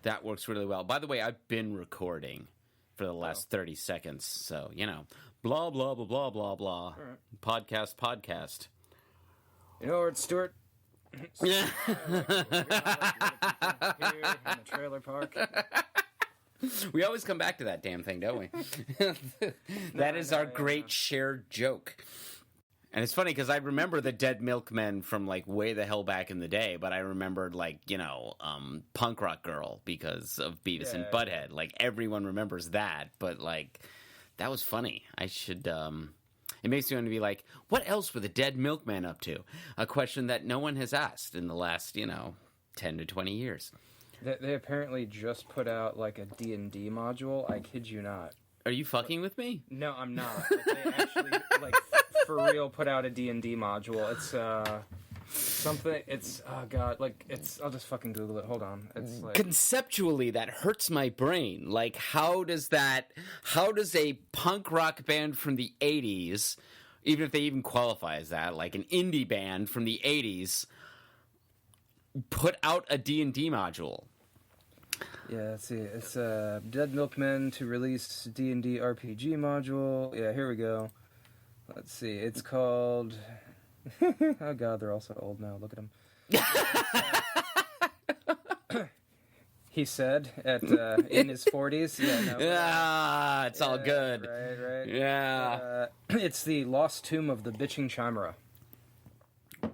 That works really well. By the way, I've been recording for the last 30 seconds. So, blah, blah, blah, blah, blah, blah. Right. Podcast. You know, Stuart. Yeah. Here in the trailer park. We always come back to that damn thing, don't we? That is our great shared joke. And it's funny because I remember the Dead Milkmen from like way the hell back in the day, but I remembered like, Punk Rock Girl because of Beavis and Butthead. Yeah. Like everyone remembers that, but like that was funny. I should it makes me want to be like, what else were the Dead Milkmen up to? A question that no one has asked in the last, 10 to 20 years. They apparently just put out like a D&D module. I kid you not. Are you fucking with me? No, I'm not. Like, they actually for real put out a D&D module. It's something. It's oh god. Like it's. I'll just fucking Google it. Hold on. It's like conceptually that hurts my brain. Like how does a punk rock band from the 80s, even if they even qualify as that, like an indie band from the 80s, put out a D&D module? Yeah, let's see. It's Dead Milkmen to release D&D RPG module. Yeah, here we go. Let's see. It's called... oh, God, they're all so old now. Look at them. He said in his 40s. Yeah, no, it's all good. Right. Yeah. It's the Lost Tomb of the Bitching Chimera.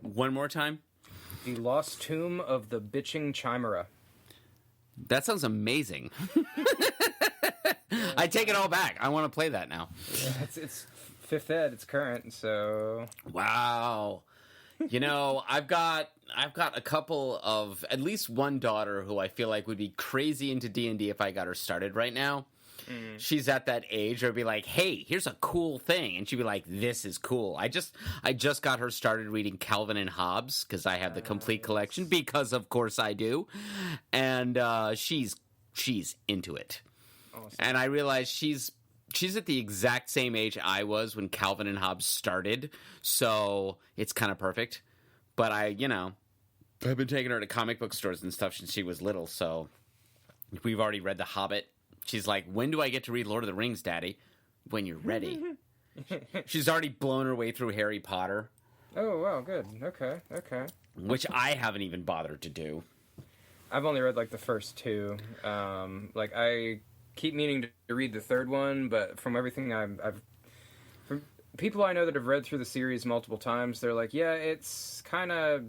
One more time? The Lost Tomb of the Bitching Chimera. That sounds amazing. I take it all back. I want to play that now. Yeah, it's 5th ed. It's current, so... Wow. I've got a couple of... At least one daughter who I feel like would be crazy into D&D if I got her started right now. Mm. She's at that age where I'd be like, hey, here's a cool thing. And she'd be like, this is cool. I just got her started reading Calvin and Hobbes because I have the complete collection because, of course, I do. And she's into it. Awesome. And I realized she's at the exact same age I was when Calvin and Hobbes started. So it's kind of perfect. But I've been taking her to comic book stores and stuff since she was little. So we've already read The Hobbit. She's like, when do I get to read Lord of the Rings, Daddy? When you're ready. She's already blown her way through Harry Potter. Oh, wow, good. Okay. Which I haven't even bothered to do. I've only read, like, the first 2. I keep meaning to read the 3rd one, but from everything from people I know that have read through the series multiple times, they're like, yeah, it's kind of...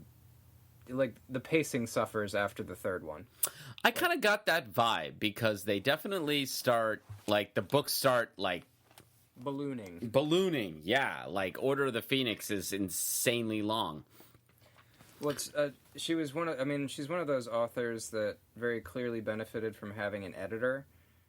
like the pacing suffers after the 3rd one. I kind of got that vibe because they definitely start like the books start like ballooning. Yeah, like Order of the Phoenix is insanely long. Well, she's one of those authors that very clearly benefited from having an editor.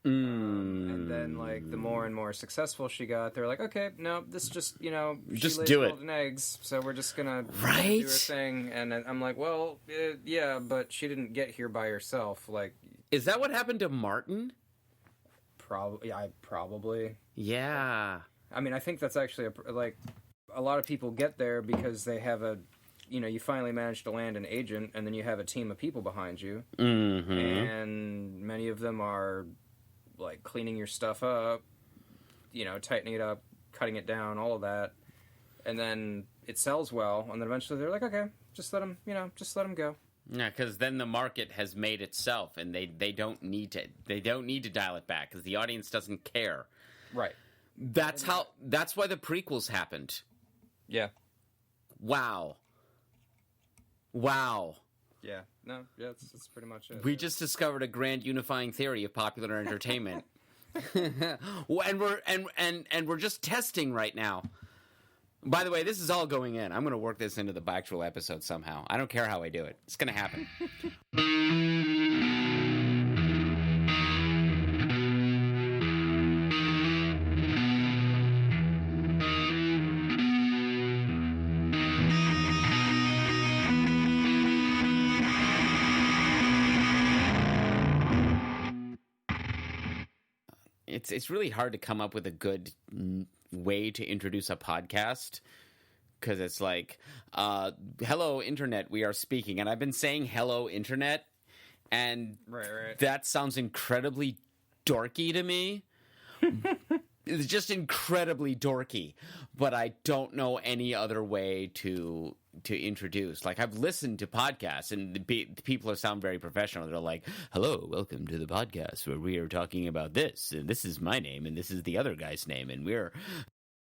And then, like, the more and more successful she got, they're like, okay, no, this just, she just lays do it. Golden eggs, so we're just gonna do right? her thing. And I'm like, well, yeah, but she didn't get here by herself. Like, is that what happened to Martin? Probably. Yeah. I mean, I think that's actually a lot of people get there because they have you finally manage to land an agent, and then you have a team of people behind you, and many of them are like cleaning your stuff up, tightening it up, cutting it down, all of that, and then it sells well, and then eventually they're like, okay, just let them go. Yeah, because then the market has made itself, and they don't need to dial it back because the audience doesn't care. Right. That's why the prequels happened. Yeah. Wow. Yeah. No. Yeah. That's pretty much it. We just discovered a grand unifying theory of popular entertainment, and we're just testing right now. By the way, this is all going in. I'm going to work this into the actual episode somehow. I don't care how I do it. It's going to happen. It's really hard to come up with a good way to introduce a podcast because it's like, hello, Internet, we are speaking. And I've been saying hello, Internet, And right. that sounds incredibly dorky to me. It's just incredibly dorky, but I don't know any other way to introduce. Like, I've listened to podcasts, and the people sound very professional. They're like, "Hello, welcome to the podcast where we are talking about this, and this is my name, and this is the other guy's name, and we're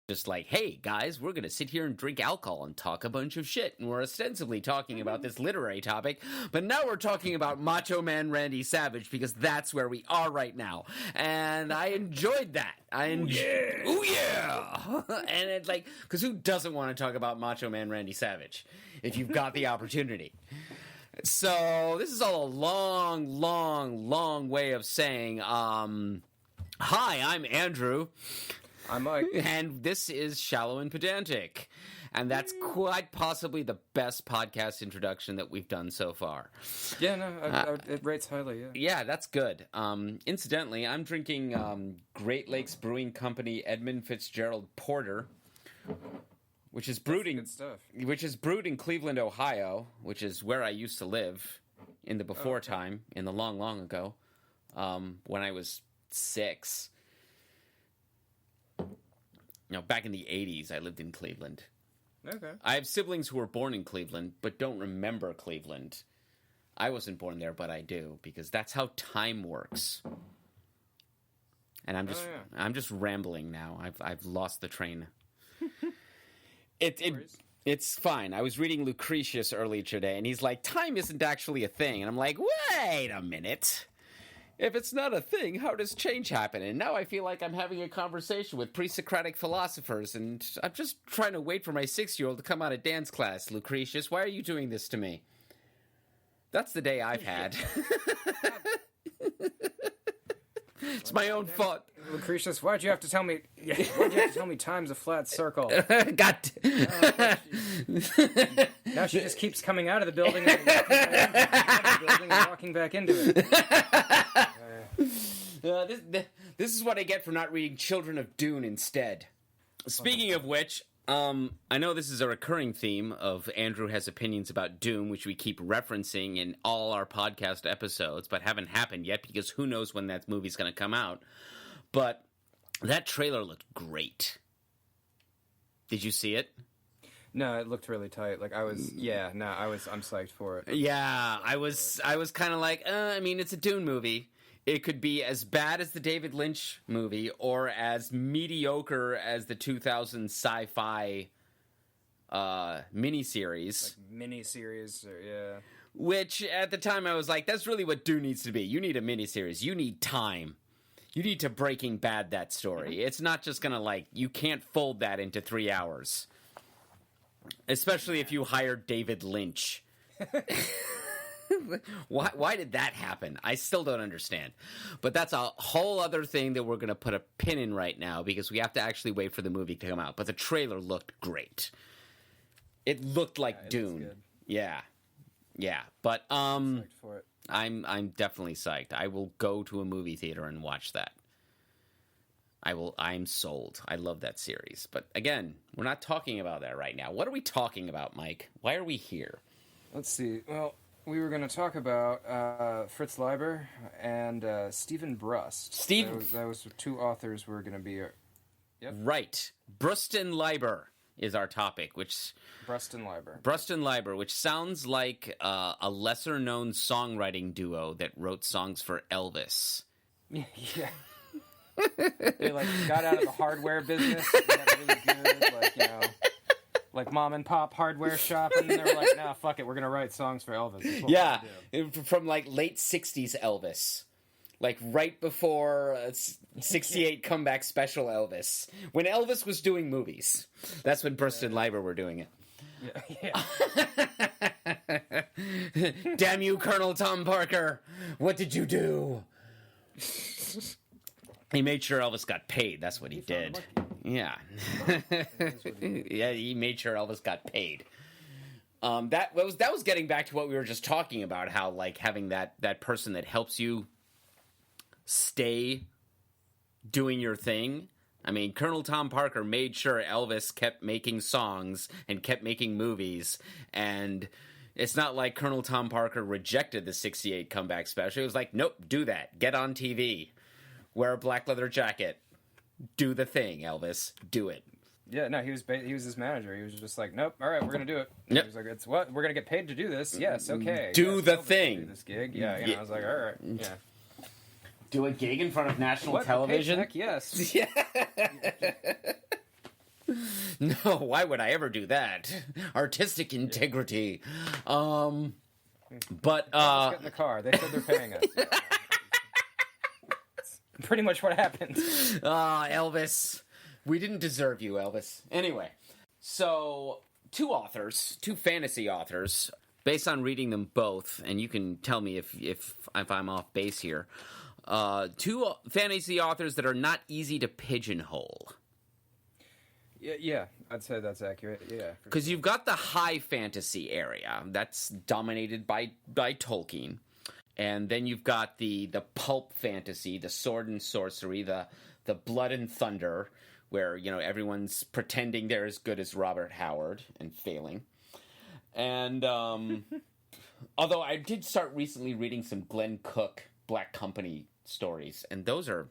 just like, hey, guys, we're going to sit here and drink alcohol and talk a bunch of shit, and we're ostensibly talking about this literary topic, but now we're talking about Macho Man Randy Savage, because that's where we are right now." And I enjoyed that. Oh, yeah! And it's like, because who doesn't want to talk about Macho Man Randy Savage if you've got the opportunity? So this is all a long way of saying, hi, I'm Andrew. I'm Mike. And this is Shallow and Pedantic. And that's quite possibly the best podcast introduction that we've done so far. Yeah, no, it rates highly, yeah. Yeah, that's good. Incidentally, I'm drinking Great Lakes Brewing Company Edmund Fitzgerald Porter, which is brewed in Cleveland, Ohio, which is where I used to live in the before time, in the long ago, when I was 6. Back in the 80s, I lived in Cleveland. Okay. I have siblings who were born in Cleveland, but don't remember Cleveland. I wasn't born there, but I do, because that's how time works. And I'm just rambling now. I've lost the train. It's fine. I was reading Lucretius earlier today, and he's like, time isn't actually a thing. And I'm like, wait a minute. If it's not a thing, how does change happen? And now I feel like I'm having a conversation with pre-Socratic philosophers, and I'm just trying to wait for my 6-year-old to come out of dance class. Lucretius, why are you doing this to me? That's the day I've had. It's my own fault. Lucretius, why'd you have to tell me? Why'd you have to tell me time's a flat circle? Now she just keeps coming out of the building and walking back into it. This is what I get for not reading Children of Dune instead. Speaking of which, I know this is a recurring theme of Andrew has opinions about Dune, which we keep referencing in all our podcast episodes, but haven't happened yet because who knows when that movie's going to come out. But that trailer looked great. Did you see it? No, it looked really tight. Like I'm psyched for it. Yeah, I was kind of like, it's a Dune movie. It could be as bad as the David Lynch movie or as mediocre as the 2000 sci-fi miniseries. Like miniseries, yeah. Which, at the time, I was like, that's really what Dune needs to be. You need a miniseries. You need time. You need to Breaking Bad that story. It's not just going to, you can't fold that into 3 hours. Especially if you hire David Lynch. Why did that happen? I still don't understand. But that's a whole other thing that we're going to put a pin in right now because we have to actually wait for the movie to come out. But the trailer looked great. It looked like Dune. Yeah. Yeah. But I'm psyched for it. I'm definitely psyched. I will go to a movie theater and watch that. I'm sold. I love that series. But again, we're not talking about that right now. What are we talking about, Mike? Why are we here? Let's see. Well, we were going to talk about Fritz Leiber and Stephen Brust. That was 2 authors were going to be... Yep. Right. Brust and Leiber is our topic, Brust and Leiber. Brust and Leiber, which sounds like a lesser-known songwriting duo that wrote songs for Elvis. Yeah. They got out of the hardware business. They got really good, like mom and pop hardware shop, and they were like, "Nah, fuck it, we're gonna write songs for Elvis." Yeah, from late '60s Elvis, right before '68 comeback special Elvis, when Elvis was doing movies. That's when Brust and Leiber were doing it. Yeah. Damn you, Colonel Tom Parker! What did you do? He made sure Elvis got paid. That's what he did. Yeah. Yeah, he made sure Elvis got paid. That was getting back to what we were just talking about, how having that person that helps you stay doing your thing. I mean, Colonel Tom Parker made sure Elvis kept making songs and kept making movies, and It's not like Colonel Tom Parker rejected the 68 comeback special. He was like, nope, do that. Get on TV. Wear a black leather jacket. Do the thing, Elvis. Do it. Yeah, no, he was his manager. He was just like, nope, all right, we're going to do it. Yep. He was like, it's what? We're going to get paid to do this? Yes, okay. Do yes, the Elvis thing. Do this gig. Yeah, I was like, all right, yeah. Do a gig in front of national What? television? Paycheck? Yes. Yeah. No, why would I ever do that? Artistic integrity. But Let's get in the car. They said they're paying us. That's pretty much what happened. Elvis. We didn't deserve you, Elvis. Anyway, so two fantasy authors, based on reading them both, and you can tell me if I'm off base here. Two fantasy authors that are not easy to pigeonhole. Yeah, I'd say that's accurate. Yeah, Because you've got the high fantasy area that's dominated by Tolkien, and then you've got the pulp fantasy, the sword and sorcery, the blood and thunder, where everyone's pretending they're as good as Robert Howard and failing. And although I did start recently reading some Glenn Cook Black Company stories, and those are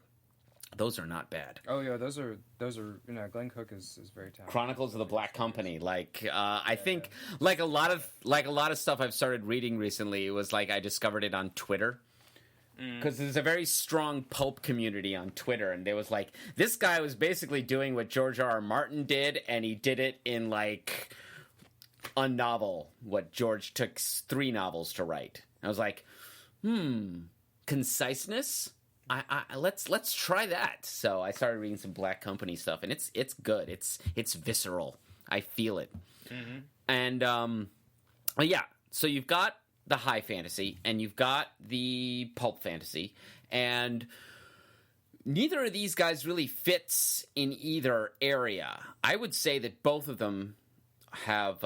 not bad. Oh yeah, those are Glenn Cook is very talented. Chronicles of the Black Company, I think like a lot of stuff I've started reading recently, it was like I discovered it on Twitter. Because there's a very strong pulp community on Twitter, and there was like, this guy was basically doing what George R.R. Martin did, and he did it in like a novel, what George took 3 novels to write. I was like, conciseness? Let's try that. So I started reading some Black Company stuff, and it's good. It's visceral. I feel it. Mm-hmm. And yeah, so you've got the high fantasy, and you've got the pulp fantasy, and neither of these guys really fits in either area. I would say that both of them have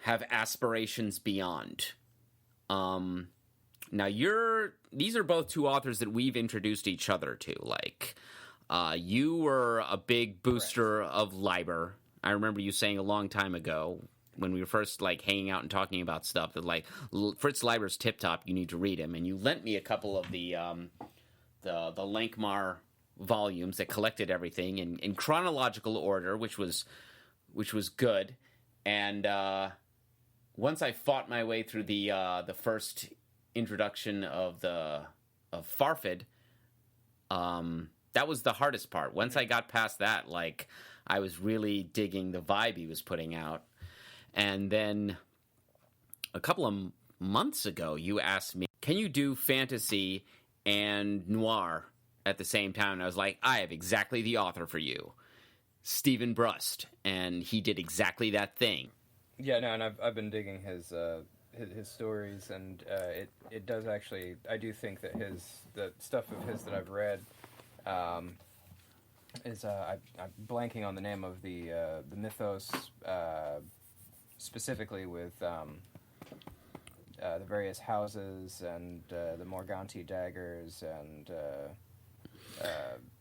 aspirations beyond. Now these are both two authors that we've introduced each other to. Like, you were a big booster of Lieber. I remember you saying a long time ago, when we were first like hanging out and talking about stuff, that like Fritz Leiber's Tip Top, you need to read him, and you lent me a couple of the Lankmar volumes that collected everything in chronological order, which was good. And once I fought my way through the first introduction of Farfid, that was the hardest part. Once I got past that, like, I was really digging the vibe he was putting out. And then a couple of months ago, you asked me, can you do fantasy and noir at the same time? And I was like, I have exactly the author for you, Stephen Brust. And he did exactly that thing. Yeah, no, and I've been digging his stories, and it does actually, I do think that the stuff of his that I've read is, I'm blanking on the name of the mythos, specifically with the various houses and the Morganti daggers and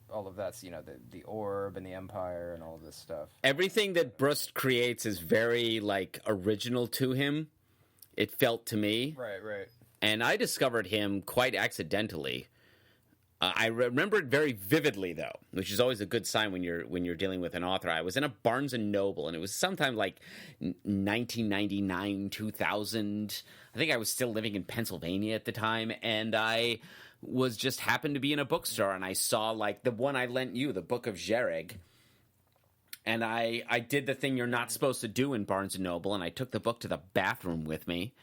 all of that's, the orb and the empire and all of this stuff. Everything that Brust creates is very, like, original to him. It felt to me. Right. And I discovered him quite accidentally. I remember it very vividly, though, which is always a good sign when you're dealing with an author. I was in a Barnes and Noble, and it was sometime like 1999, 2000. I think I was still living in Pennsylvania at the time, and I was just happened to be in a bookstore, and I saw like the one I lent you, the Book of Jereg. And I did the thing you're not supposed to do in Barnes & Noble, and I took the book to the bathroom with me,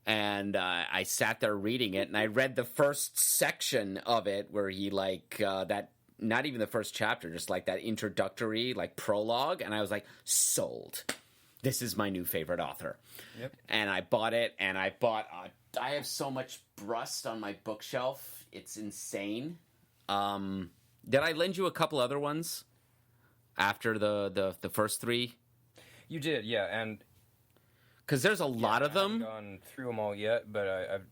and I sat there reading it, and I read the first section of it where he, like, that, not even the first chapter, just, like, that introductory, like, prologue, and I was like, sold. This is my new favorite author. Yep. And I bought it, and I have so much Brust on my bookshelf, it's insane. Did I lend you a couple other ones? After the first 3? You did, yeah, and... Because there's a lot of them. I haven't gone through them all yet, but I've...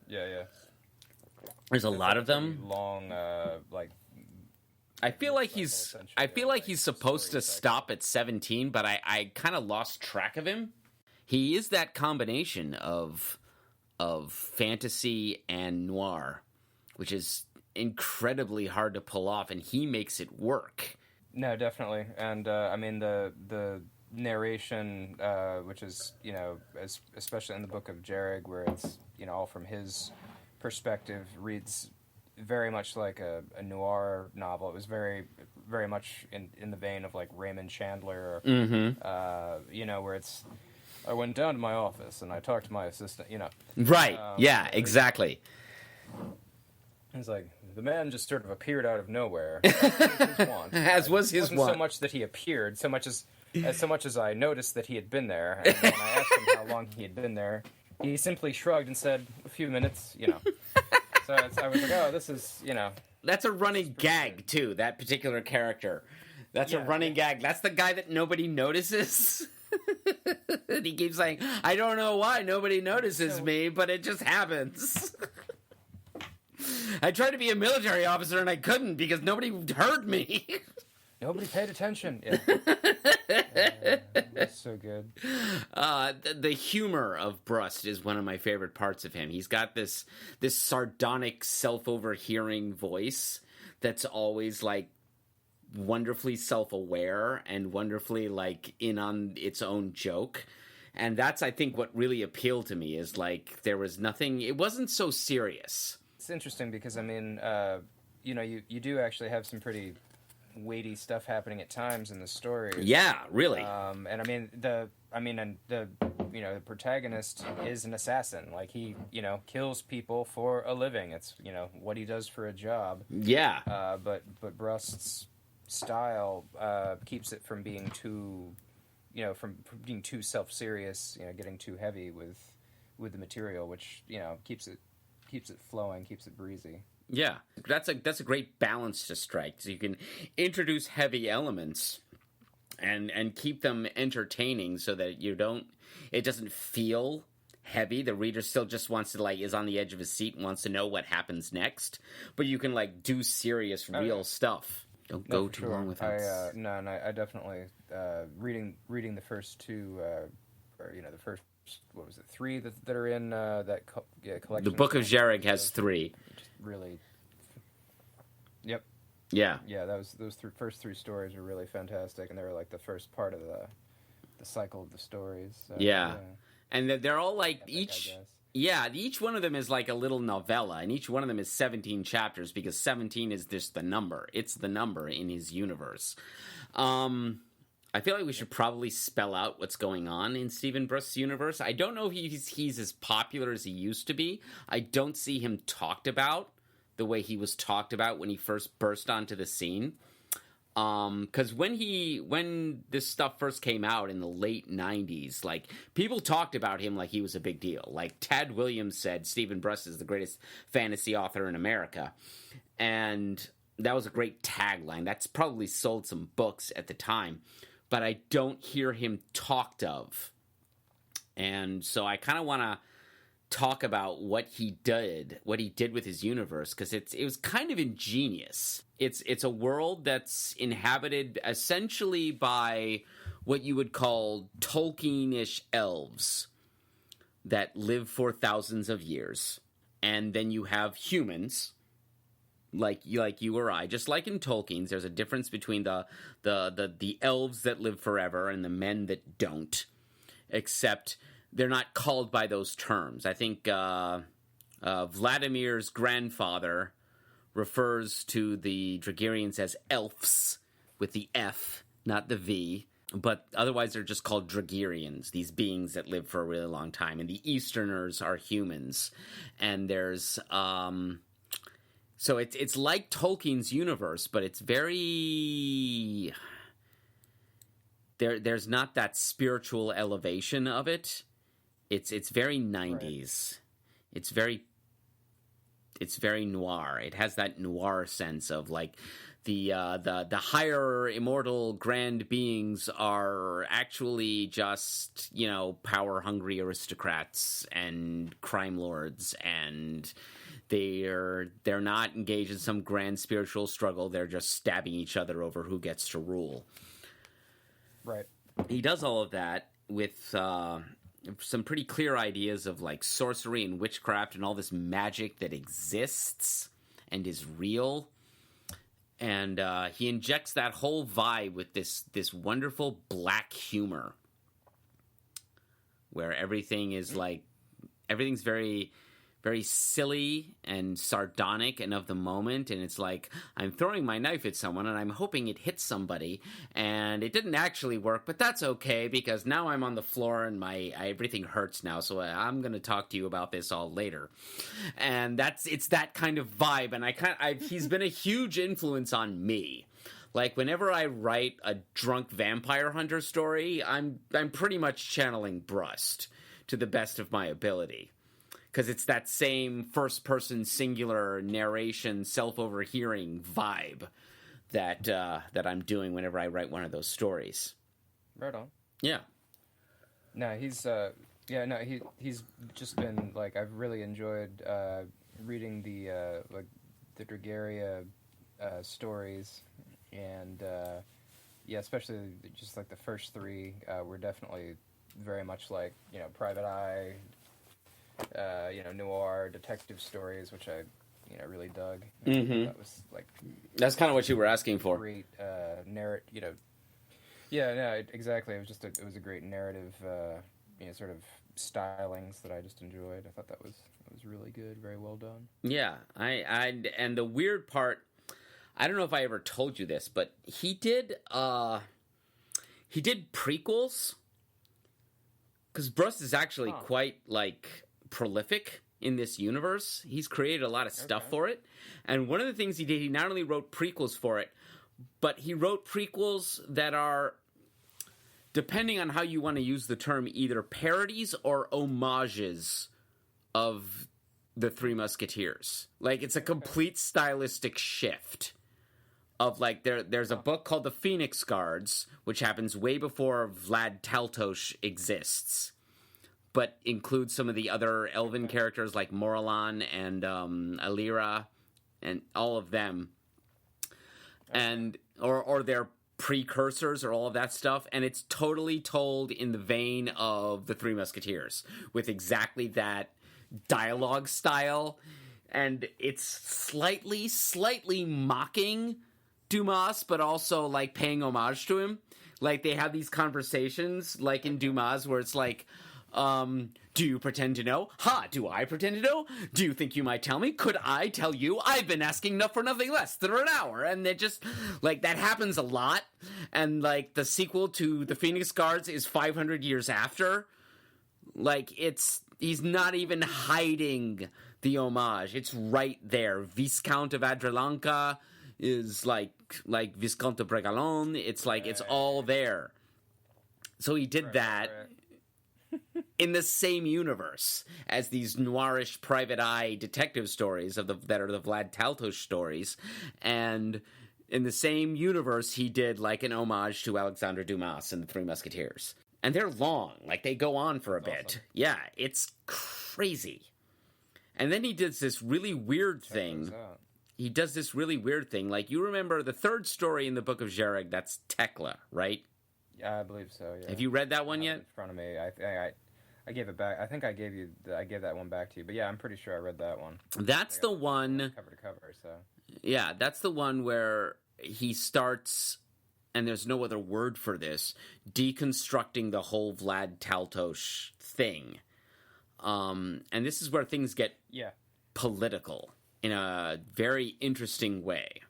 Yeah. There's a lot of them. Long, I feel like he's supposed to stop at 17, but I kind of lost track of him. He is that combination of fantasy and noir, which is incredibly hard to pull off, and he makes it work. No, definitely. And I mean the narration, which is, you know, especially in the Book of Jerrig, where it's, you know, all from his perspective, reads very much like a noir novel. It was very, very much in the vein of like Raymond Chandler, you know, where it's, I went down to my office and I talked to my assistant, you know. Right. Yeah, exactly. It's like, the man just sort of appeared out of nowhere. As was his want. So much that he appeared, so much as I noticed that he had been there, and when I asked him how long he had been there, he simply shrugged and said, a few minutes, you know. So I was like, oh, this is, you know. That's a running gag, too, that particular character. That's a running gag. That's the guy that nobody notices. And he keeps saying, I don't know why nobody notices me, but it just happens. I tried to be a military officer and I couldn't because nobody heard me. Nobody paid attention. Yeah. That's so good. The humor of Brust is one of my favorite parts of him. He's got this sardonic, self-overhearing voice that's always like wonderfully self-aware and wonderfully like in on its own joke. And that's, I think, what really appealed to me is like there was nothing, it wasn't so serious. It's interesting because, I mean, you know, you do actually have some pretty weighty stuff happening at times in the story. Yeah, really. And I mean, the you know, the protagonist is an assassin. Like, he, you know, kills people for a living. It's, you know, what he does for a job. Yeah. But Brust's style keeps it from being too, you know, from being too self-serious, you know, getting too heavy with the material, which, you know, keeps it flowing, keeps it breezy. Yeah, that's a great balance to strike. So you can introduce heavy elements and keep them entertaining so that it doesn't feel heavy. The reader still just wants to is on the edge of his seat and wants to know what happens next. But you can do serious, real stuff. Don't go too long with it. I definitely reading the first two, or you know, the first, what was it, 3 that are in that collection. The Book of Jerrig has 3. Really. Yep. Yeah. Yeah, those first 3 stories were really fantastic, and they were like the first part of the cycle of the stories. So, yeah. And they're all each. Yeah, each one of them is like a little novella, and each one of them is 17 chapters because 17 is just the number. It's the number in his universe. I feel like we should probably spell out what's going on in Stephen Brust's universe. I don't know if he's as popular as he used to be. I don't see him talked about the way he was talked about when he first burst onto the scene. Because when this stuff first came out in the late 90s, people talked about him like he was a big deal. Like Tad Williams said, Stephen Brust is the greatest fantasy author in America. And that was a great tagline. That's probably sold some books at the time. But I don't hear him talked of. And so I kind of want to talk about what he did with his universe, because it was kind of ingenious. It's a world that's inhabited essentially by what you would call Tolkien-ish elves that live for thousands of years. And then you have humans like you or I, just like in Tolkien's. There's a difference between the elves that live forever and the men that don't, except they're not called by those terms. I think Vladimir's grandfather refers to the Dragirians as elfs with the F, not the V. But otherwise, they're just called Dragirians, these beings that live for a really long time. And the Easterners are humans. And there's so it's like Tolkien's universe, but it's very there's not that spiritual elevation of it. It's very 90s. Right. It's very noir. It has that noir sense of the higher immortal grand beings are actually just, power hungry aristocrats and crime lords, and they're not engaged in some grand spiritual struggle. They're just stabbing each other over who gets to rule. Right. He does all of that with some pretty clear ideas of like sorcery and witchcraft and all this magic that exists and is real. And he injects that whole vibe with this wonderful black humor, where everything's very, very silly and sardonic and of the moment, and it's like, I'm throwing my knife at someone and I'm hoping it hits somebody, and it didn't actually work, but that's okay, because now I'm on the floor and everything hurts now, so I'm going to talk to you about this all later. And it's that kind of vibe, and he's been a huge influence on me. Like, whenever I write a drunk vampire hunter story, I'm pretty much channeling Brust to the best of my ability. Because it's that same first-person singular narration, self-overhearing vibe that I'm doing whenever I write one of those stories. Right on. Yeah. No, he's just been like, I've really enjoyed reading the Dragaria stories, and especially just like the first three were definitely very much like, Private Eye. Noir detective stories, which I, really dug. Mm-hmm. That was like, that's kind of what you were asking for. Great narrative, Yeah, no, exactly. It was a great narrative, sort of stylings that I just enjoyed. I thought that was really good, very well done. Yeah, and the weird part, I don't know if I ever told you this, but he did prequels, because Brust is actually quite like prolific in this universe. He's created a lot of stuff for it, and one of the things he did, he not only wrote prequels for it, but he wrote prequels that are, depending on how you want to use the term, either parodies or homages of the Three Musketeers. Like, it's a complete stylistic shift of, like, there's a book called The Phoenix Guards, which happens way before Vlad Taltosh exists, but includes some of the other elven characters like Morlan and Alira and all of them, and or their precursors or all of that stuff, and it's totally told in the vein of the Three Musketeers with exactly that dialogue style, and it's slightly mocking Dumas, but also like paying homage to him. Like, they have these conversations like in Dumas where it's like, do you pretend to know? Ha, do I pretend to know? Do you think you might tell me? Could I tell you? I've been asking for nothing less than an hour. And they just, like, that happens a lot. And, like, the sequel to The Phoenix Guards is 500 years after. Like, he's not even hiding the homage. It's right there. Viscount of Adrelanca is like Viscount of Bregalon. It's like, it's all there. So he did that. Right. In the same universe as these noirish Private Eye detective stories that are the Vlad Taltosh stories, and in the same universe he did like an homage to Alexandre Dumas and the Three Musketeers, and they're long, like they go on for a bit. Awesome. Yeah, it's crazy. And then he does this really weird thing. He does this really weird thing. Like, you remember the third story in the Book of Jereg? That's Tekla, right? Yeah, I believe so. Yeah. Have you read that one yet? In front of me, I gave it back. I think I gave that one back to you. But yeah, I'm pretty sure I read that one. That's the one cover to cover. So yeah, that's the one where he starts, and there's no other word for this, deconstructing the whole Vlad Taltosh thing. And this is where things get political in a very interesting way.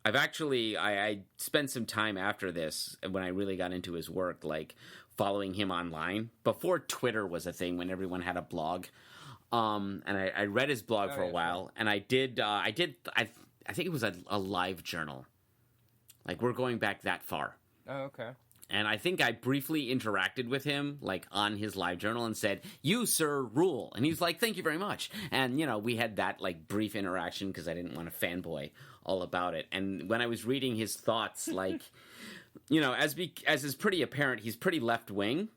I've actually, I spent some time after this, when I really got into his work, like, following him online, before Twitter was a thing, when everyone had a blog. And I read his blog for a while, and I think it was a live journal. Like, we're going back that far. Oh, okay. And I think I briefly interacted with him, like, on his live journal and said, "You, sir, rule." And he was like, "Thank you very much." And, we had that, like, brief interaction because I didn't want to fanboy all about it. And when I was reading his thoughts, like, as is pretty apparent, he's pretty left-wing.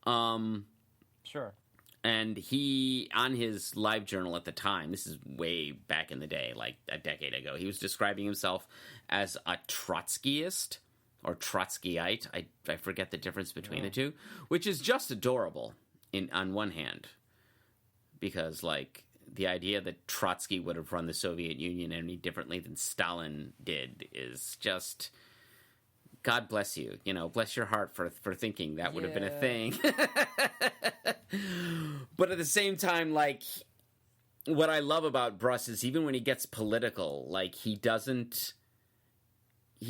Sure. And he, on his live journal at the time, this is way back in the day, like a decade ago, he was describing himself as a Trotskyist, or Trotskyite. I forget the difference between the two, which is just adorable on one hand, because like the idea that Trotsky would have run the Soviet Union any differently than Stalin did is just, God bless you. Bless your heart for thinking that would have been a thing. But at the same time, like, what I love about Brust is even when he gets political, like, he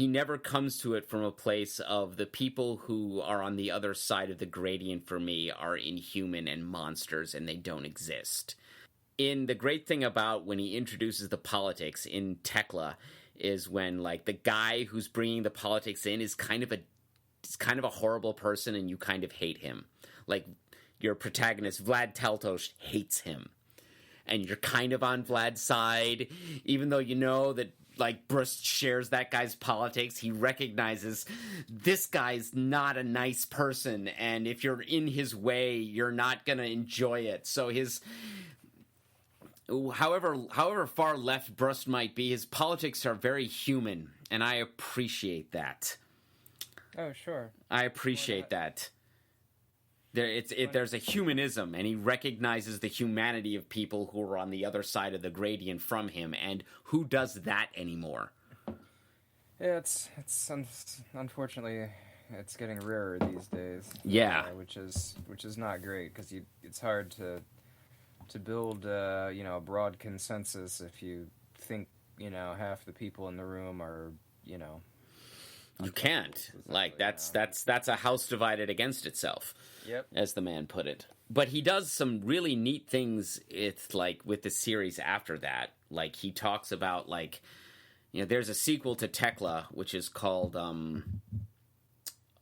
never comes to it from a place of the people who are on the other side of the gradient for me are inhuman and monsters and they don't exist. The great thing about when he introduces the politics in Tekla is when, like, the guy who's bringing the politics in is kind of a horrible person and you kind of hate him. Like, your protagonist, Vlad Teltosh, hates him. And you're kind of on Vlad's side, even though you know that, like, Brust shares that guy's politics. He recognizes this guy's not a nice person, and if you're in his way, you're not going to enjoy it. So however far left Brust might be, his politics are very human, and I appreciate that. Oh, sure. I appreciate that. There's a humanism, and he recognizes the humanity of people who are on the other side of the gradient from him, and who does that anymore? Yeah, it's unfortunately it's getting rarer these days. Yeah, which is not great, because it's hard to build a broad consensus if you think half the people in the room are you can't. Like, that's a house divided against itself. Yep. As the man put it. But he does some really neat things with the series after that. Like, he talks about, like, there's a sequel to Tekla, which is called,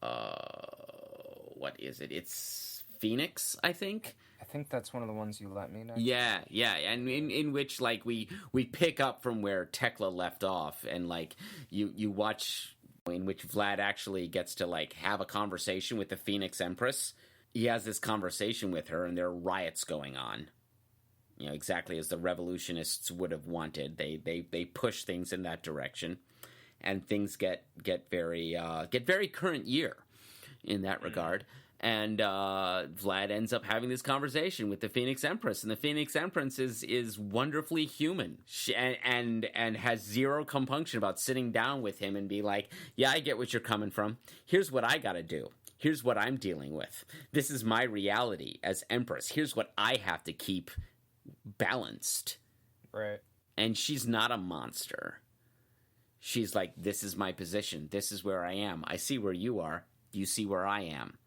what is it? It's Phoenix, I think? I think that's one of the ones you let me know. Yeah, and in which, like, we pick up from where Tekla left off, and, like, you watch in which Vlad actually gets to, like, have a conversation with the Phoenix Empress. He has this conversation with her, and there are riots going on. Exactly as the revolutionists would have wanted. They push things in that direction, and things get very current year in that regard. And Vlad ends up having this conversation with the Phoenix Empress, and the Phoenix Empress is wonderfully human, and has zero compunction about sitting down with him and be like, yeah, I get what you're coming from. Here's what I gotta do. Here's what I'm dealing with. This is my reality as Empress. Here's what I have to keep balanced. Right. And she's not a monster. She's like, this is my position. This is where I am. I see where you are. You see where I am.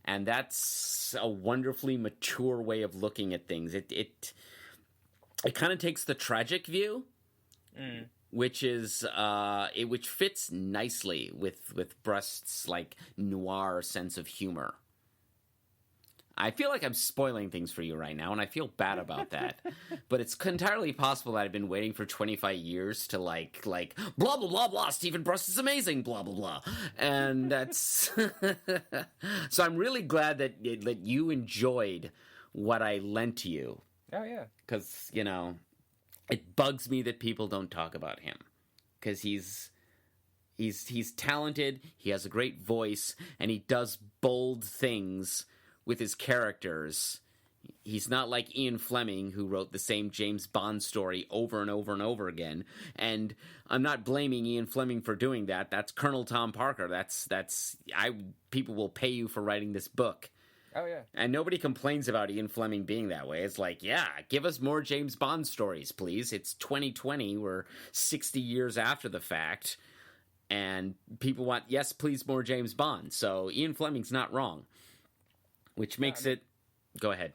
And that's a wonderfully mature way of looking at things. It kind of takes the tragic view, which is which fits nicely with Brust's, like, noir sense of humor. I feel like I'm spoiling things for you right now, and I feel bad about that. But it's entirely possible that I've been waiting for 25 years to, like blah, blah, blah, blah, Stephen Brust is amazing, blah, blah, blah. And that's... So I'm really glad that you enjoyed what I lent to you. Oh, yeah. Because, it bugs me that people don't talk about him. Because he's talented, he has a great voice, and he does bold things with his characters. He's not like Ian Fleming, who wrote the same James Bond story over and over and over again. And I'm not blaming Ian Fleming for doing that. That's Colonel Tom Parker. People will pay you for writing this book. Oh, yeah. And nobody complains about Ian Fleming being that way. It's like, yeah, give us more James Bond stories, please. It's 2020. We're 60 years after the fact. And people want, yes, please, more James Bond. So Ian Fleming's not wrong. Which makes it... Go ahead.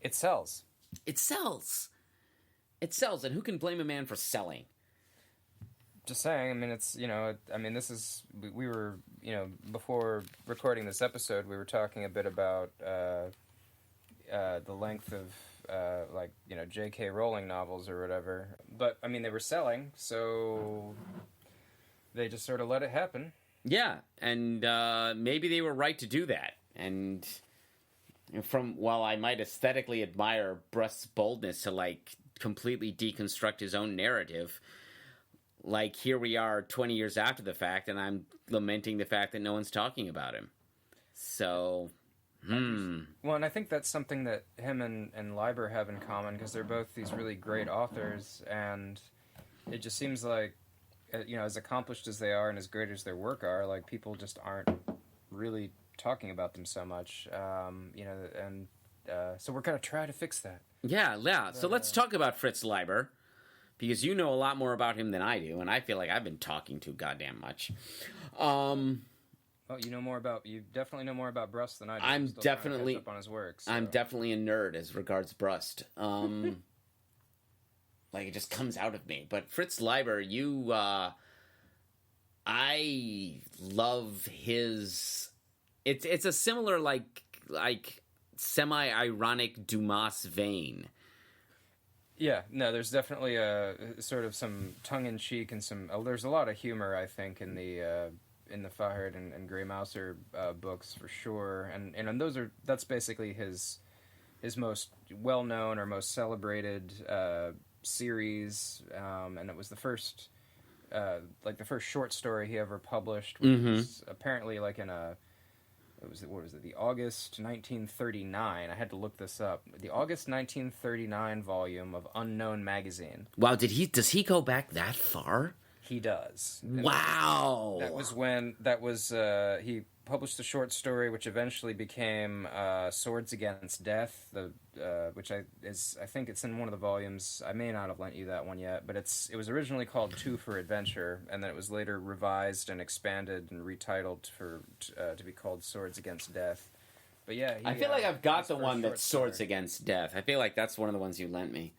It sells. It sells. It sells, and who can blame a man for selling? Just saying, I mean, it's, this is... We were, before recording this episode, we were talking a bit about the length of, J.K. Rowling novels or whatever. But, I mean, they were selling, so they just sort of let it happen. Yeah, and maybe they were right to do that. And... while I might aesthetically admire Brust's boldness to, like, completely deconstruct his own narrative, like, here we are 20 years after the fact, and I'm lamenting the fact that no one's talking about him. So, Well, and I think that's something that him and Leiber have in common, because they're both these really great authors, and it just seems like, as accomplished as they are and as great as their work are, like, people just aren't really talking about them so much, so we're going to try to fix that. Yeah. So let's talk about Fritz Leiber, because you know a lot more about him than I do, and I feel like I've been talking too goddamn much. Oh, you definitely know more about Brust than I do. I'm still definitely trying to catch up on his work. So. I'm definitely a nerd as regards Brust. Like, it just comes out of me. But Fritz Leiber, I love his. It's a similar like semi-ironic Dumas vein. Yeah, no, there's definitely a sort of some tongue-in-cheek and some. There's a lot of humor, I think, in the Fahrenheit and Grey Mouser books for sure, and that's basically his most well-known or most celebrated series, and it was the first short story he ever published, which was apparently like in the August 1939. I had to look this up. The August 1939 volume of Unknown magazine. Wow, does he go back that far? He does. Wow. He published a short story which eventually became Swords Against Death, which I think it's in one of the volumes. I may not have lent you that one yet, but it was originally called Two for Adventure, and then it was later revised and expanded and retitled to be called Swords Against Death. But yeah, I feel like I've got the one that's Swords Against Death. I feel like that's one of the ones you lent me.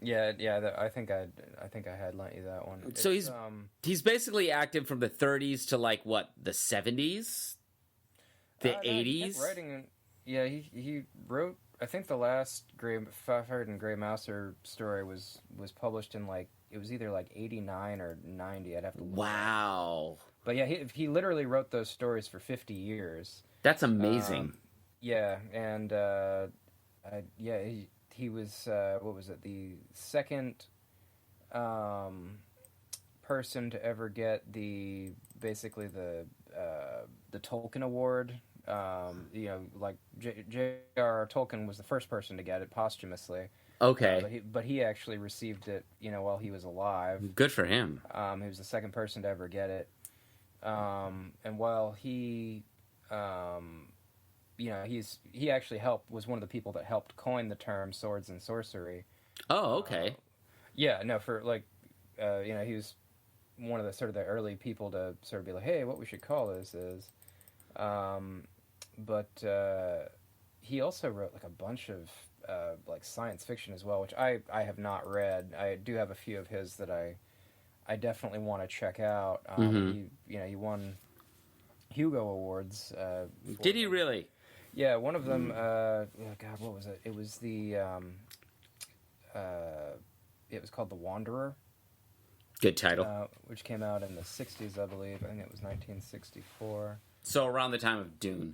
Yeah. I think I had lent you that one. So he's basically active from the 30s to like what, the 70s, the 80s. He wrote. I think the last Fahrenheit and Grey Mouser story was published in it was either 89 or 90. I'd have to look. Wow. But yeah, he literally wrote those stories for 50 years. That's amazing. And he was the second person to ever get the Tolkien Award. J.R.R. Tolkien was the first person to get it posthumously. Okay. But he actually received it, while he was alive. Good for him. He was the second person to ever get it. And while he he actually was one of the people that helped coin the term swords and sorcery. Oh, okay. He was one of the sort of the early people to sort of be like, hey, what we should call this is. But he also wrote a bunch of science fiction as well, which I have not read. I do have a few of his that I definitely want to check out. He won Hugo Awards. Did he really? Yeah, one of them. What was it? It was it was called The Wanderer. Good title. Which came out in the 60s, I believe. I think it was 1964. So around the time of Dune.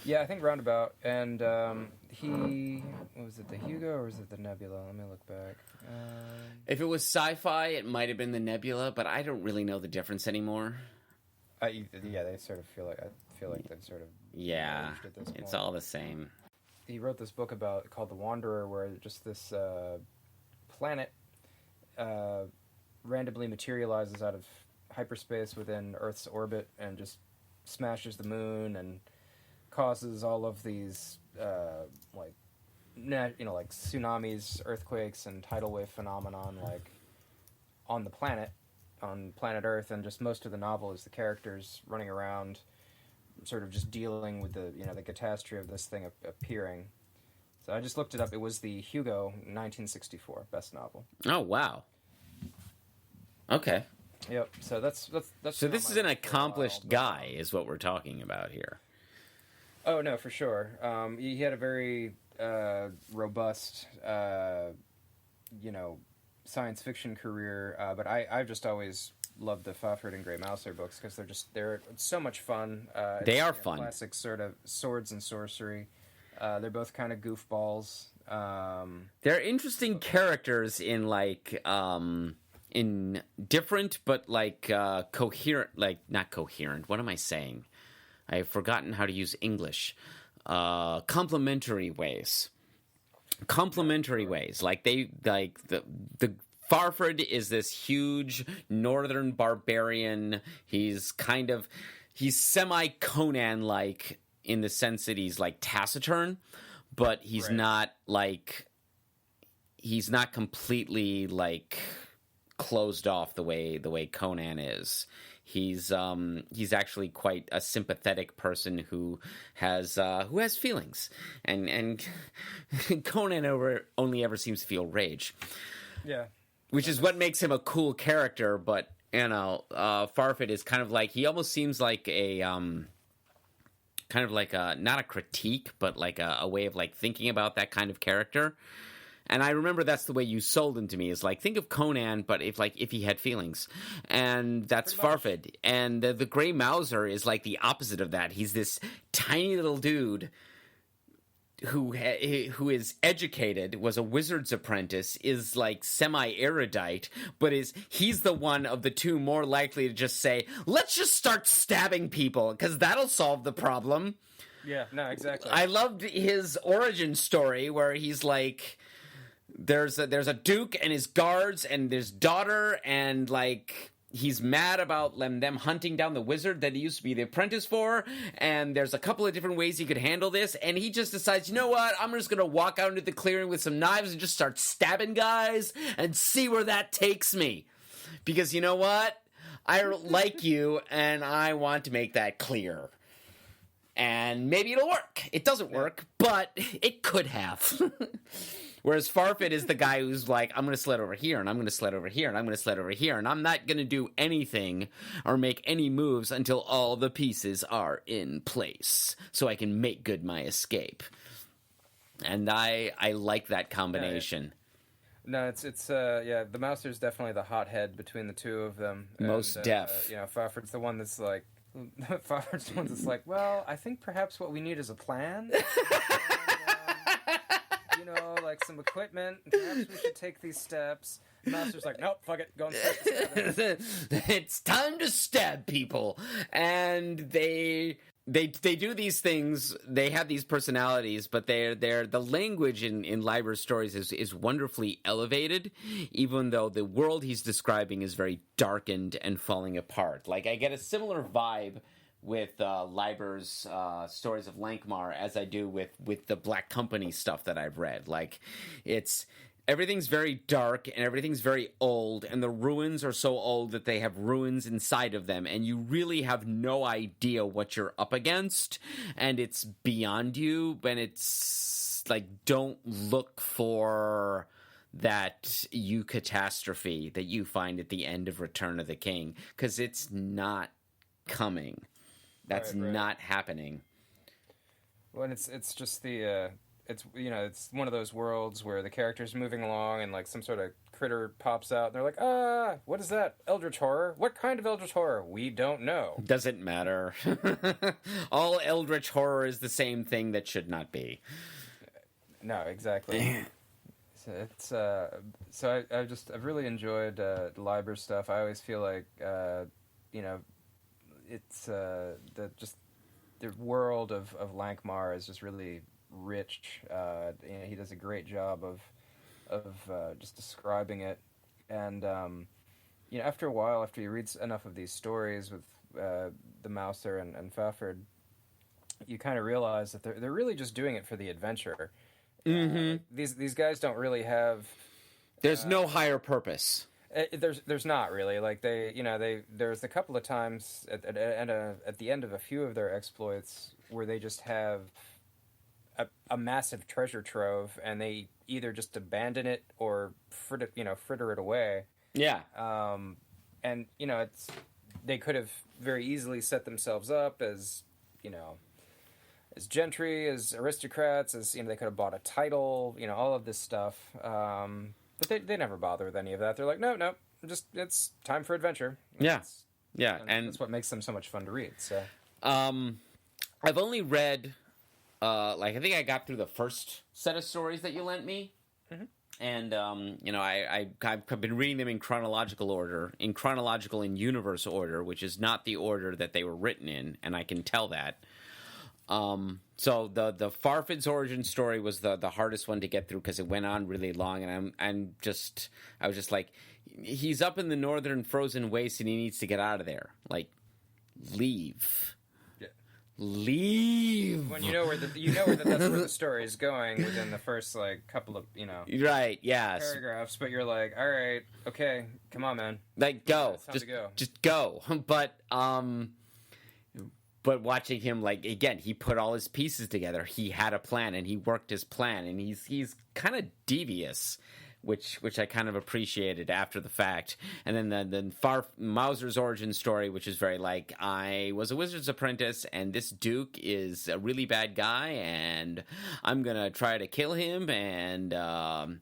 Yeah, I think roundabout. And was it the Hugo or was it the Nebula? Let me look back. If it was sci-fi, it might have been the Nebula, but I don't really know the difference anymore. They sort of feel like they've sort of merged at this point. It's all the same. He wrote this book called The Wanderer, where just this planet randomly materializes out of hyperspace within Earth's orbit and just smashes the moon and causes all of these tsunamis, earthquakes, and tidal wave phenomenon on the planet. On planet Earth, and just most of the novel is the characters running around, sort of just dealing with the catastrophe of this thing appearing. So I just looked it up. It was the Hugo 1964 best novel. Oh wow. Okay. Yep. So that's. So this is an accomplished guy, is what we're talking about here. Oh no, for sure. He had a very robust, science fiction career, but I've just always loved the Fafhrd and Grey Mouser books because they're so much fun. They are fun. Classic sort of swords and sorcery. They're both kind of goofballs. They're interesting characters in in different but like coherent, like not coherent. What am I saying? I've forgotten how to use English. Complementary ways. Complementary ways. Like the Farford is this huge northern barbarian. He's semi-Conan like in the sense that he's like taciturn, but he's not completely like closed off the way Conan is. He's actually quite a sympathetic person who has feelings, and Conan only ever seems to feel rage. Yeah, which is what makes him a cool character. But Farfod is kind of like, he almost seems like a kind of like not a critique, but like a way of like thinking about that kind of character. And I remember that's the way you sold him to me, is like, think of Conan, but if he had feelings. And that's Farfod. And the Grey Mouser is like the opposite of that. He's this tiny little dude who is educated, was a wizard's apprentice, is like semi-erudite, but he's the one of the two more likely to just say, let's just start stabbing people, because that'll solve the problem. Yeah, no, exactly. I loved his origin story where he's like, there's a duke and his guards and his daughter, and like he's mad about them hunting down the wizard that he used to be the apprentice for, and there's a couple of different ways he could handle this, and he just decides, you know what, I'm just gonna walk out into the clearing with some knives and just start stabbing guys and see where that takes me, because you know what, I like you and I want to make that clear. And maybe it'll work. It doesn't work, but it could have. Whereas Farfod is the guy who's like, I'm going to sled over here, and I'm going to sled over here, and I'm going to sled over here, and I'm not going to do anything or make any moves until all the pieces are in place, so I can make good my escape. And I like that combination. No, it's the Mouser's definitely the hothead between the two of them. Most deaf. Farford's the one that's like, well, I think perhaps what we need is a plan. And, like some equipment. Perhaps we should take these steps. The Master's like, nope, fuck it, go and start. It's time to stab people. And they do these things. They have these personalities, but the language in Leiber's stories is wonderfully elevated, even though the world he's describing is very darkened and falling apart. Like, I get a similar vibe with Leiber's stories of Lankmar as I do with the Black Company stuff that I've read. Like, everything's very dark and everything's very old, and the ruins are so old that they have ruins inside of them, and you really have no idea what you're up against, and it's beyond you, and it's like, don't look for that catastrophe that you find at the end of Return of the King, because it's not coming. That's right. Not happening. Well, and it's just the it's one of those worlds where the character's moving along and like some sort of critter pops out and they're like, what is that? Eldritch horror? What kind of eldritch horror? We don't know. Doesn't matter. All eldritch horror is the same thing that should not be. No, exactly. I've really enjoyed Leiber's stuff. I always feel like it's the world of Lankmar is just really rich. He does a great job of just describing it, and after a while, after you read enough of these stories with the Mouser and Fafhrd, you kind of realize that they're really just doing it for the adventure. Mm-hmm. These guys don't really have. There's no higher purpose. There's not really, like there's a couple of times at the end of a few of their exploits where they just have a massive treasure trove and they either just abandon it or fritter it away. Yeah. And they could have very easily set themselves up as as gentry, as aristocrats, as they could have bought a title, all of this stuff. But they never bother with any of that. They're like, no, it's time for adventure. Yeah. And that's what makes them so much fun to read. So, I've only read, I think I got through the first set of stories that you lent me. Mm-hmm. And I've been reading them in chronological order, in universe order, which is not the order that they were written in, and I can tell that. So the Farfad's origin story was the hardest one to get through because it went on really long, and I was just like, he's up in the northern frozen wastes and he needs to get out of there. Like, leave. Leave. When you know where that's where the story is going within the first couple of right, yes, paragraphs, but you're like, all right, okay, come on, man, like go, it's time to go. Just go. But watching him, again, he put all his pieces together. He had a plan and he worked his plan, and he's kind of devious. Which I kind of appreciated after the fact. And then Mauser's origin story, which is very I was a wizard's apprentice, and this Duke is a really bad guy, and I'm going to try to kill him, and I'm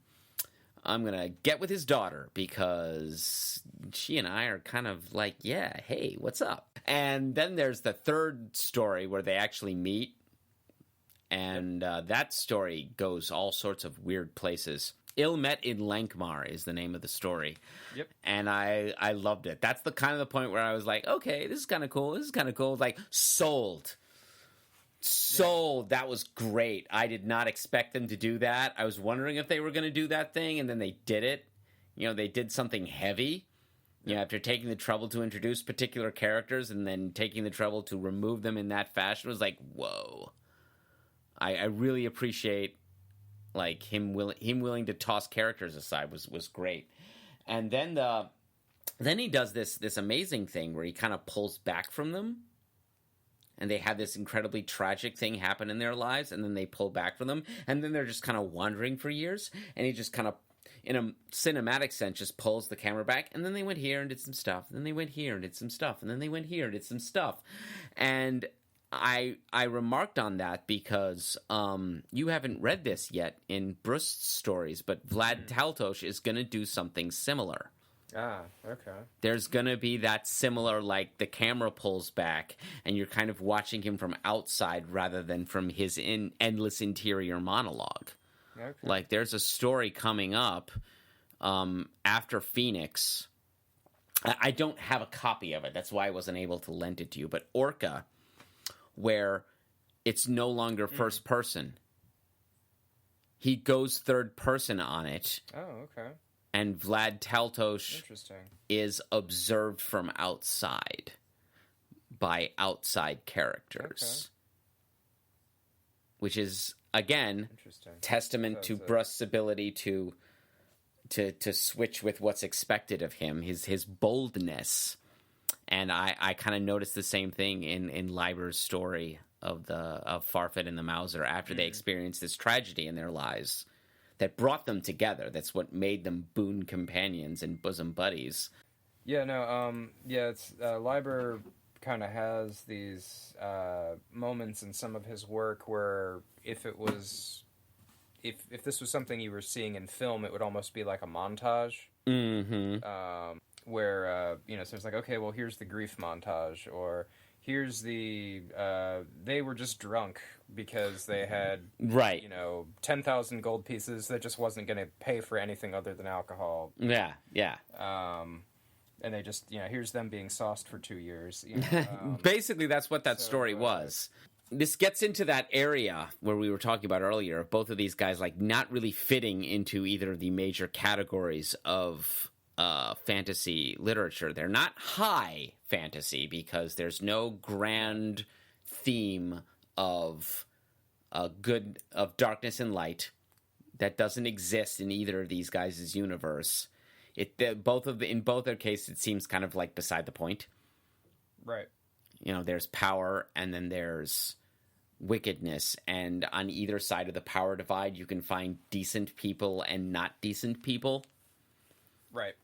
going to get with his daughter, because she and I are kind of yeah, hey, what's up? And then there's the third story where they actually meet, and that story goes all sorts of weird places. Ill Met in Lankmar is the name of the story. Yep. And I loved it. That's the kind of the point where I was like, okay, this is kind of cool. Sold. Yeah. That was great. I did not expect them to do that. I was wondering if they were going to do that thing, and then they did it. They did something heavy. After taking the trouble to introduce particular characters and then taking the trouble to remove them in that fashion, it was like, whoa. I really appreciate him willing to toss characters aside was great. And then he does this amazing thing where he kind of pulls back from them, and they have this incredibly tragic thing happen in their lives, and then they pull back from them, and then they're just kind of wandering for years, and he just kind of, in a cinematic sense, just pulls the camera back, and then they went here and did some stuff, and then they went here and did some stuff, and then they went here and did some stuff. And I remarked on that because you haven't read this yet in Brust's stories, but Vlad Taltosh is going to do something similar. Ah, okay. There's going to be that similar, the camera pulls back, and you're kind of watching him from outside rather than from his endless interior monologue. Okay. There's a story coming up after Phoenix. I don't have a copy of it. That's why I wasn't able to lend it to you. But Orca, where it's no longer first person. He goes third person on it. Oh, okay. And Vlad Taltosh is observed from outside by outside characters. Okay. Which is, again, testament to Brust's ability to switch with what's expected of him, his boldness. And I kind of noticed the same thing in Lieber's story of Farfad and the Mauser after they experienced this tragedy in their lives that brought them together. That's what made them boon companions and bosom buddies. Yeah, no, it's Leiber kind of has these moments in some of his work where if this was something you were seeing in film, it would almost be like a montage. Mm-hmm. Where, so it's okay, well, here's the grief montage, or here's the, they were just drunk because they had, 10,000 gold pieces that just wasn't going to pay for anything other than alcohol. Yeah, yeah. And they just, here's them being sauced for 2 years. Basically, that's what that story was. This gets into that area where we were talking about earlier, of both of these guys, not really fitting into either of the major categories of fantasy literature. They're not high fantasy because there's no grand theme of darkness and light that doesn't exist in either of these guys' universe. In both their cases, it seems kind of beside the point. Right. There's power and then there's wickedness, and on either side of the power divide, you can find decent people and not decent people. Right.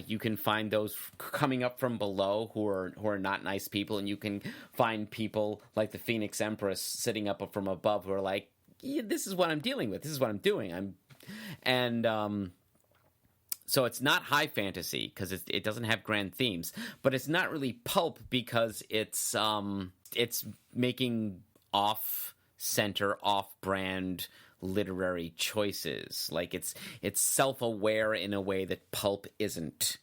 You can find those coming up from below who are not nice people, and you can find people like the Phoenix Empress sitting up from above who are yeah, this is what I'm dealing with. This is what I'm doing. So it's not high fantasy because it doesn't have grand themes, but it's not really pulp because it's making off-center, off-brand literary choices. Like it's self-aware in a way that pulp isn't.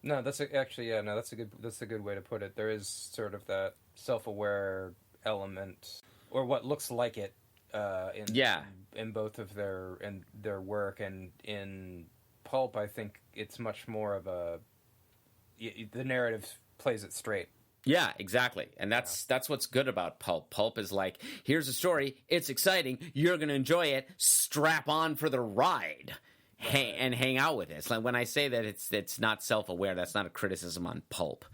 No, that's a good way to put it. There is sort of that self-aware element, or what looks like it, in both of their work, and in pulp, I think it's much more of the narrative plays it straight. Yeah, exactly. And that's what's good about pulp. Pulp is like, here's a story, it's exciting, you're going to enjoy it, strap on for the ride. And hang out with it. It's like when I say that it's not self-aware, that's not a criticism on pulp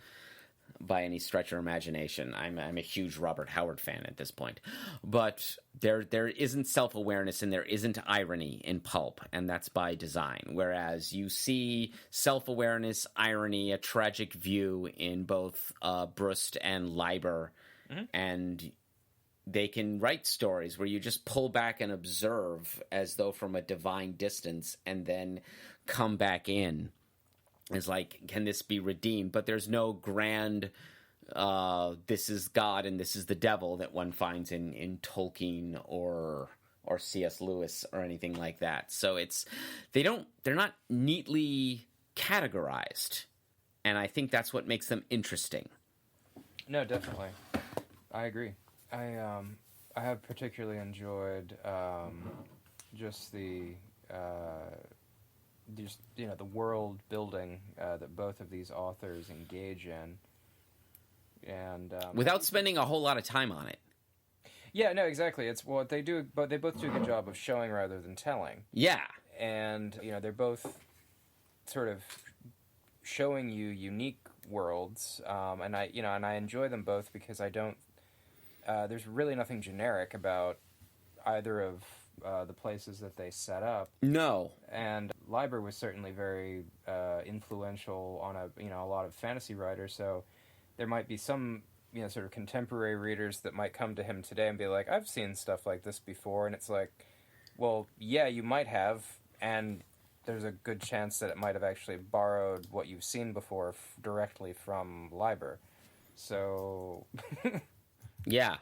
by any stretch of imagination. I'm a huge Robert Howard fan at this point. But there isn't self-awareness and there isn't irony in pulp, and that's by design. Whereas you see self-awareness, irony, a tragic view in both Brust and Leiber, and they can write stories where you just pull back and observe as though from a divine distance and then come back in. It's like, can this be redeemed? But there's no grand, this is God and this is the devil that one finds in Tolkien or C.S. Lewis or anything like that. So they're not neatly categorized. And I think that's what makes them interesting. No, definitely. I agree. I have particularly enjoyed just the world building that both of these authors engage in, and without spending a whole lot of time on it. Yeah, no, exactly. It's what they do, but they both do a good job of showing rather than telling. Yeah, and they're both sort of showing you unique worlds, and I enjoy them both because I don't. There's really nothing generic about either of the places that they set up. No. And Lieber was certainly very influential on a lot of fantasy writers, so there might be some sort of contemporary readers that might come to him today and be like, I've seen stuff like this before, and it's like, well, yeah, you might have, and there's a good chance that it might have actually borrowed what you've seen before directly from Lieber. So... Yeah.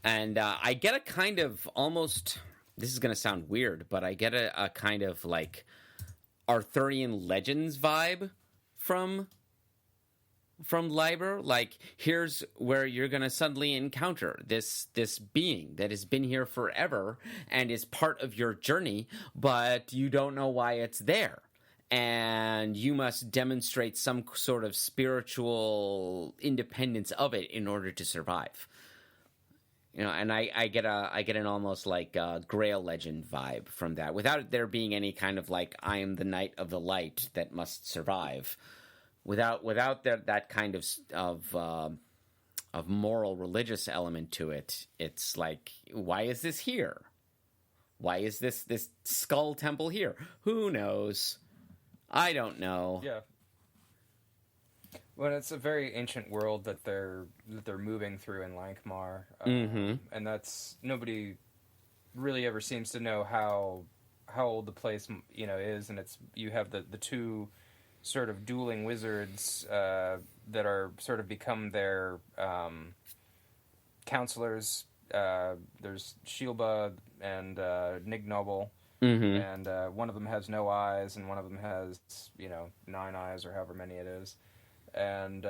And I get a kind of almost, this is going to sound weird, but I get a kind of like Arthurian legends vibe from Leiber. Like, here's where you're going to suddenly encounter this being that has been here forever and is part of your journey, but you don't know why it's there. And you must demonstrate some sort of spiritual independence of it in order to survive. And I get an almost like Grail legend vibe from that, without there being any kind of like, I am the knight of the light that must survive, without that kind of moral religious element to it. It's like, why is this here? Why is this skull temple here? Who knows? I don't know. Yeah. Well, it's a very ancient world that they're moving through in Lankhmar, and that's nobody really ever seems to know how old the place is, and you have the two sort of dueling wizards that are sort of become their counselors. There's Shilba and Nignoble. And one of them has no eyes, and one of them has, 9 eyes, or however many it is. And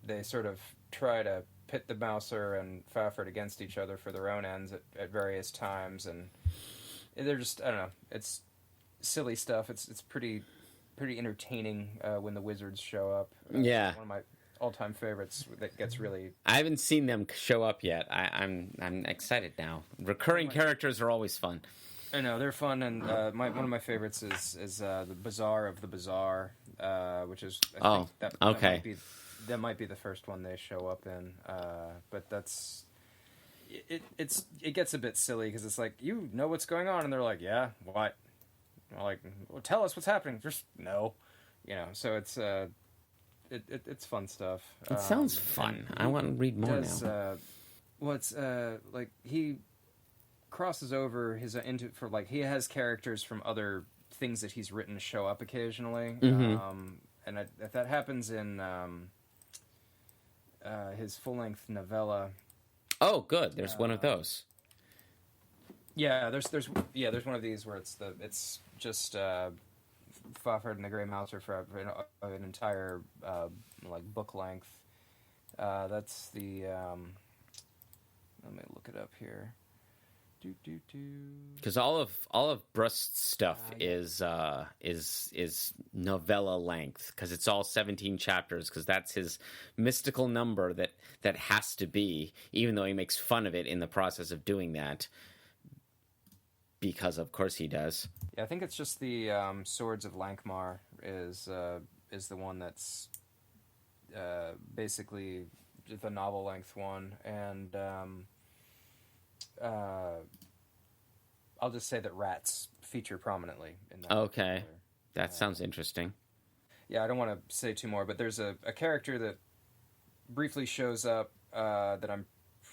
they sort of try to pit the Mouser and Fafhrd against each other for their own ends at various times. And they're just, I don't know, it's silly stuff. It's pretty entertaining when the wizards show up. Yeah. One of my all-time favorites that gets really... I haven't seen them show up yet. I'm excited now. Recurring characters are always fun. I know, they're fun, and one of my favorites is the Bazaar of the Bazaar, which is I think that might be the first one they show up in. But that's it gets a bit silly because it's like, you know what's going on, and they're like, yeah, what? I'm like, well, tell us what's happening. Just no, So it's fun stuff. It sounds fun. I want to read more now. Like he crosses over he has characters from other things that he's written show up occasionally, and that happens in his full-length novella. Oh, good. There's one of those. Yeah, there's one of these where it's just Fafhrd and the Grey Mouse are for an entire like book length. That's the let me look it up here. Because all of Brust's stuff is novella length, because it's all 17 chapters, because that's his mystical number that has to be, even though he makes fun of it in the process of doing that, because of course he does. Yeah, I think it's just the Swords of Lankmar is the one that's basically the novel length one, and I'll just say that rats feature prominently in that. Okay, that sounds interesting. Yeah, I don't want to say too more, but there's a character that briefly shows up that I'm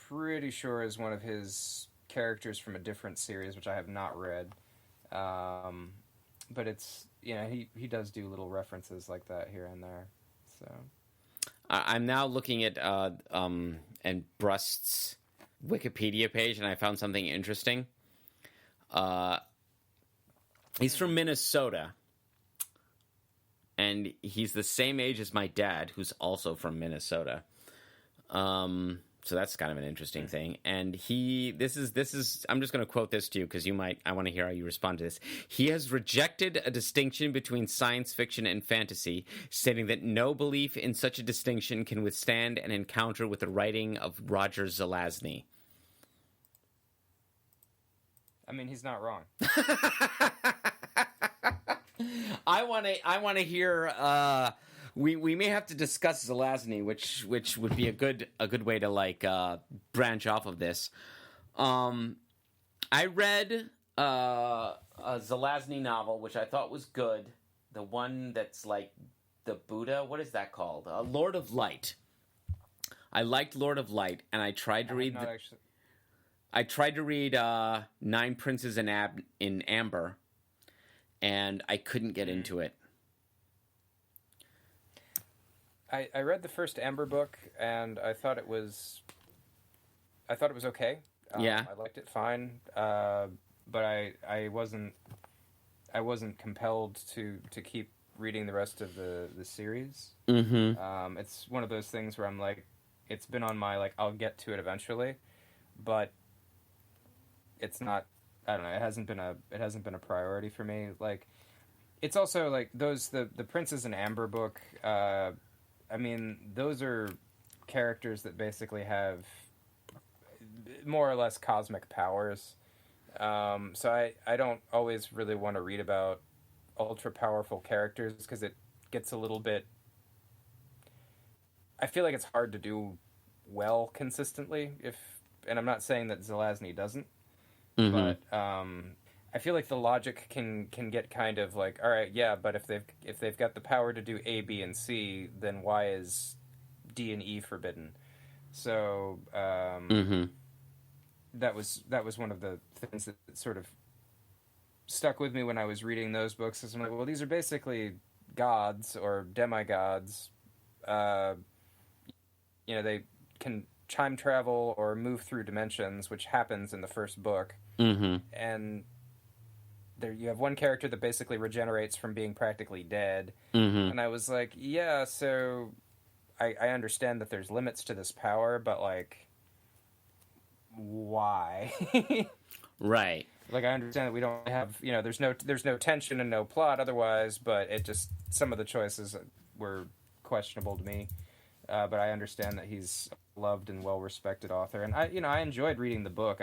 pretty sure is one of his characters from a different series, which I have not read. But it's, he does do little references like that here and there. So I'm now looking at and Brust's Wikipedia page, and I found something interesting. He's from Minnesota, and he's the same age as my dad, who's also from Minnesota. So that's kind of an interesting thing. And this is I'm just going to quote this to you, because I want to hear how you respond to this. He has rejected a distinction between science fiction and fantasy, stating that no belief in such a distinction can withstand an encounter with the writing of Roger Zelazny. I mean, he's not wrong. I want to hear. We may have to discuss Zelazny, which would be a good way to like branch off of this. I read a Zelazny novel, which I thought was good. The one that's like the Buddha. What is that called? Lord of Light. I liked Lord of Light, and I tried to read. I tried to read Nine Princes in Amber, and I couldn't get into it. I read the first Amber book, and I thought it was okay. Yeah, I liked it fine, but I wasn't compelled to keep reading the rest of the series. Mm-hmm. It's one of those things where I'm like, it's been on my like, I'll get to it eventually, but it's not. I don't know. It hasn't been a priority for me. Like, it's also like the Princes in Amber book. I mean, those are characters that basically have more or less cosmic powers. So I don't always really want to read about ultra powerful characters, because it gets a little bit. I feel like it's hard to do well consistently. And I'm not saying that Zelazny doesn't. Mm-hmm. But I feel like the logic can get kind of like, all right, yeah, but if they've got the power to do A, B, and C, then why is D and E forbidden? So that was one of the things that sort of stuck with me when I was reading those books. Is I'm like, well, these are basically gods or demigods. They can time travel or move through dimensions, which happens in the first book. Mm-hmm. And there you have one character that basically regenerates from being practically dead. Mm-hmm. And I was like, yeah, so I understand that there's limits to this power, but like, why? Right. Like, I understand that we don't have, there's no tension and no plot otherwise, but it just, some of the choices were questionable to me. But I understand that he's a loved and well-respected author, and I enjoyed reading the book.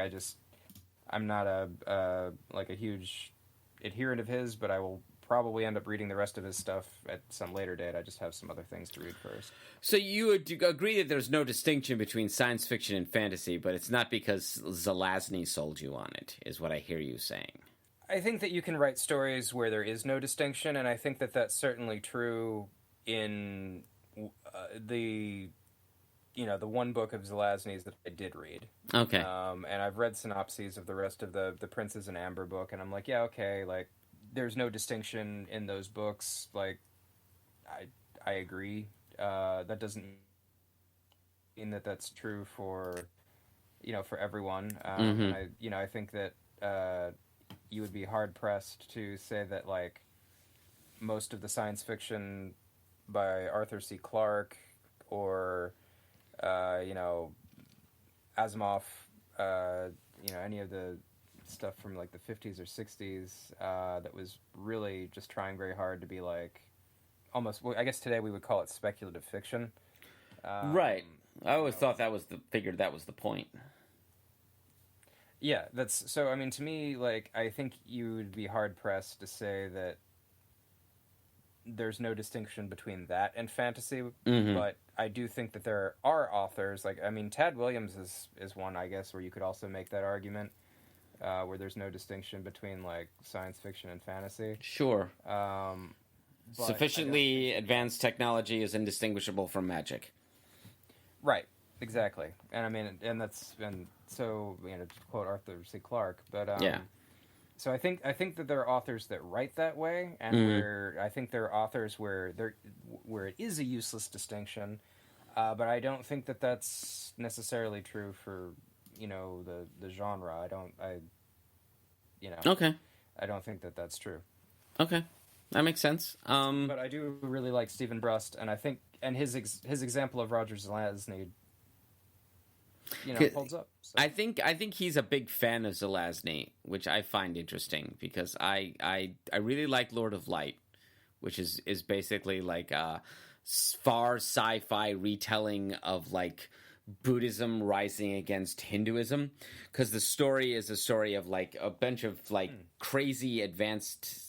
I'm not a huge adherent of his, but I will probably end up reading the rest of his stuff at some later date. I just have some other things to read first. So you would agree that there's no distinction between science fiction and fantasy, but it's not because Zelazny sold you on it, is what I hear you saying. I think that you can write stories where there is no distinction, and I think that that's certainly true in the one book of Zelazny's that I did read. Okay. And I've read synopses of the rest of the Princes in Amber book, and I'm like, yeah, okay, like, there's no distinction in those books. Like, I agree. That doesn't mean that that's true for everyone. Mm-hmm. I think that you would be hard pressed to say that like most of the science fiction by Arthur C. Clarke or Asimov, any of the stuff from like the 50s or 60s that was really just trying very hard to be like almost, well, I guess today we would call it speculative fiction. Right. I always thought figured that was the point. Yeah, that's so. I mean, to me, like, I think you would be hard pressed to say that there's no distinction between that and fantasy. Mm-hmm. But I do think that there are authors, like, I mean, Tad Williams is one, I guess, where you could also make that argument, where there's no distinction between like science fiction and fantasy. Sure. Sufficiently advanced technology is indistinguishable from magic. Right. Exactly. And I mean, so to quote Arthur C. Clarke, but yeah. So I think that there are authors that write that way, and where I think there are authors where it is a useless distinction, but I don't think that that's necessarily true for the genre. Okay. I don't think that that's true. Okay, that makes sense. But I do really like Stephen Brust, and I think his example of Roger Zelazny, holds up. So. I think he's a big fan of Zelazny, which I find interesting because I really like Lord of Light, which is basically like a far sci-fi retelling of like Buddhism rising against Hinduism, because the story is a story of like a bunch of like crazy advanced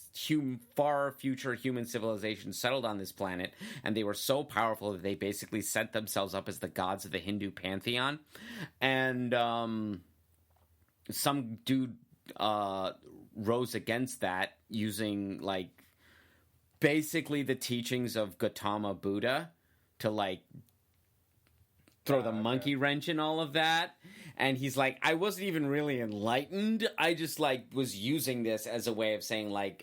far future human civilizations settled on this planet, and they were so powerful that they basically set themselves up as the gods of the Hindu pantheon. And some dude rose against that using like basically the teachings of Gautama Buddha to like throw the monkey wrench in all of that. And he's like, I wasn't even really enlightened. I just like was using this as a way of saying like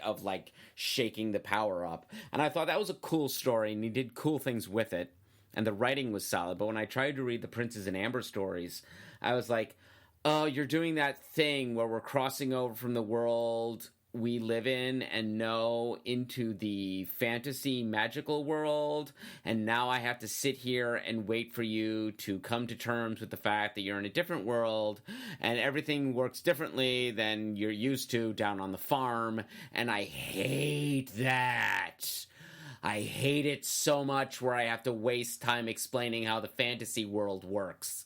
shaking the power up. And I thought that was a cool story, and he did cool things with it. And the writing was solid. But when I tried to read the Princes and Amber stories, I was like, oh, you're doing that thing where we're crossing over from the world we live in and know into the fantasy magical world, and now I have to sit here and wait for you to come to terms with the fact that you're in a different world and everything works differently than you're used to down on the farm, and I hate that. I hate it so much where I have to waste time explaining how the fantasy world works.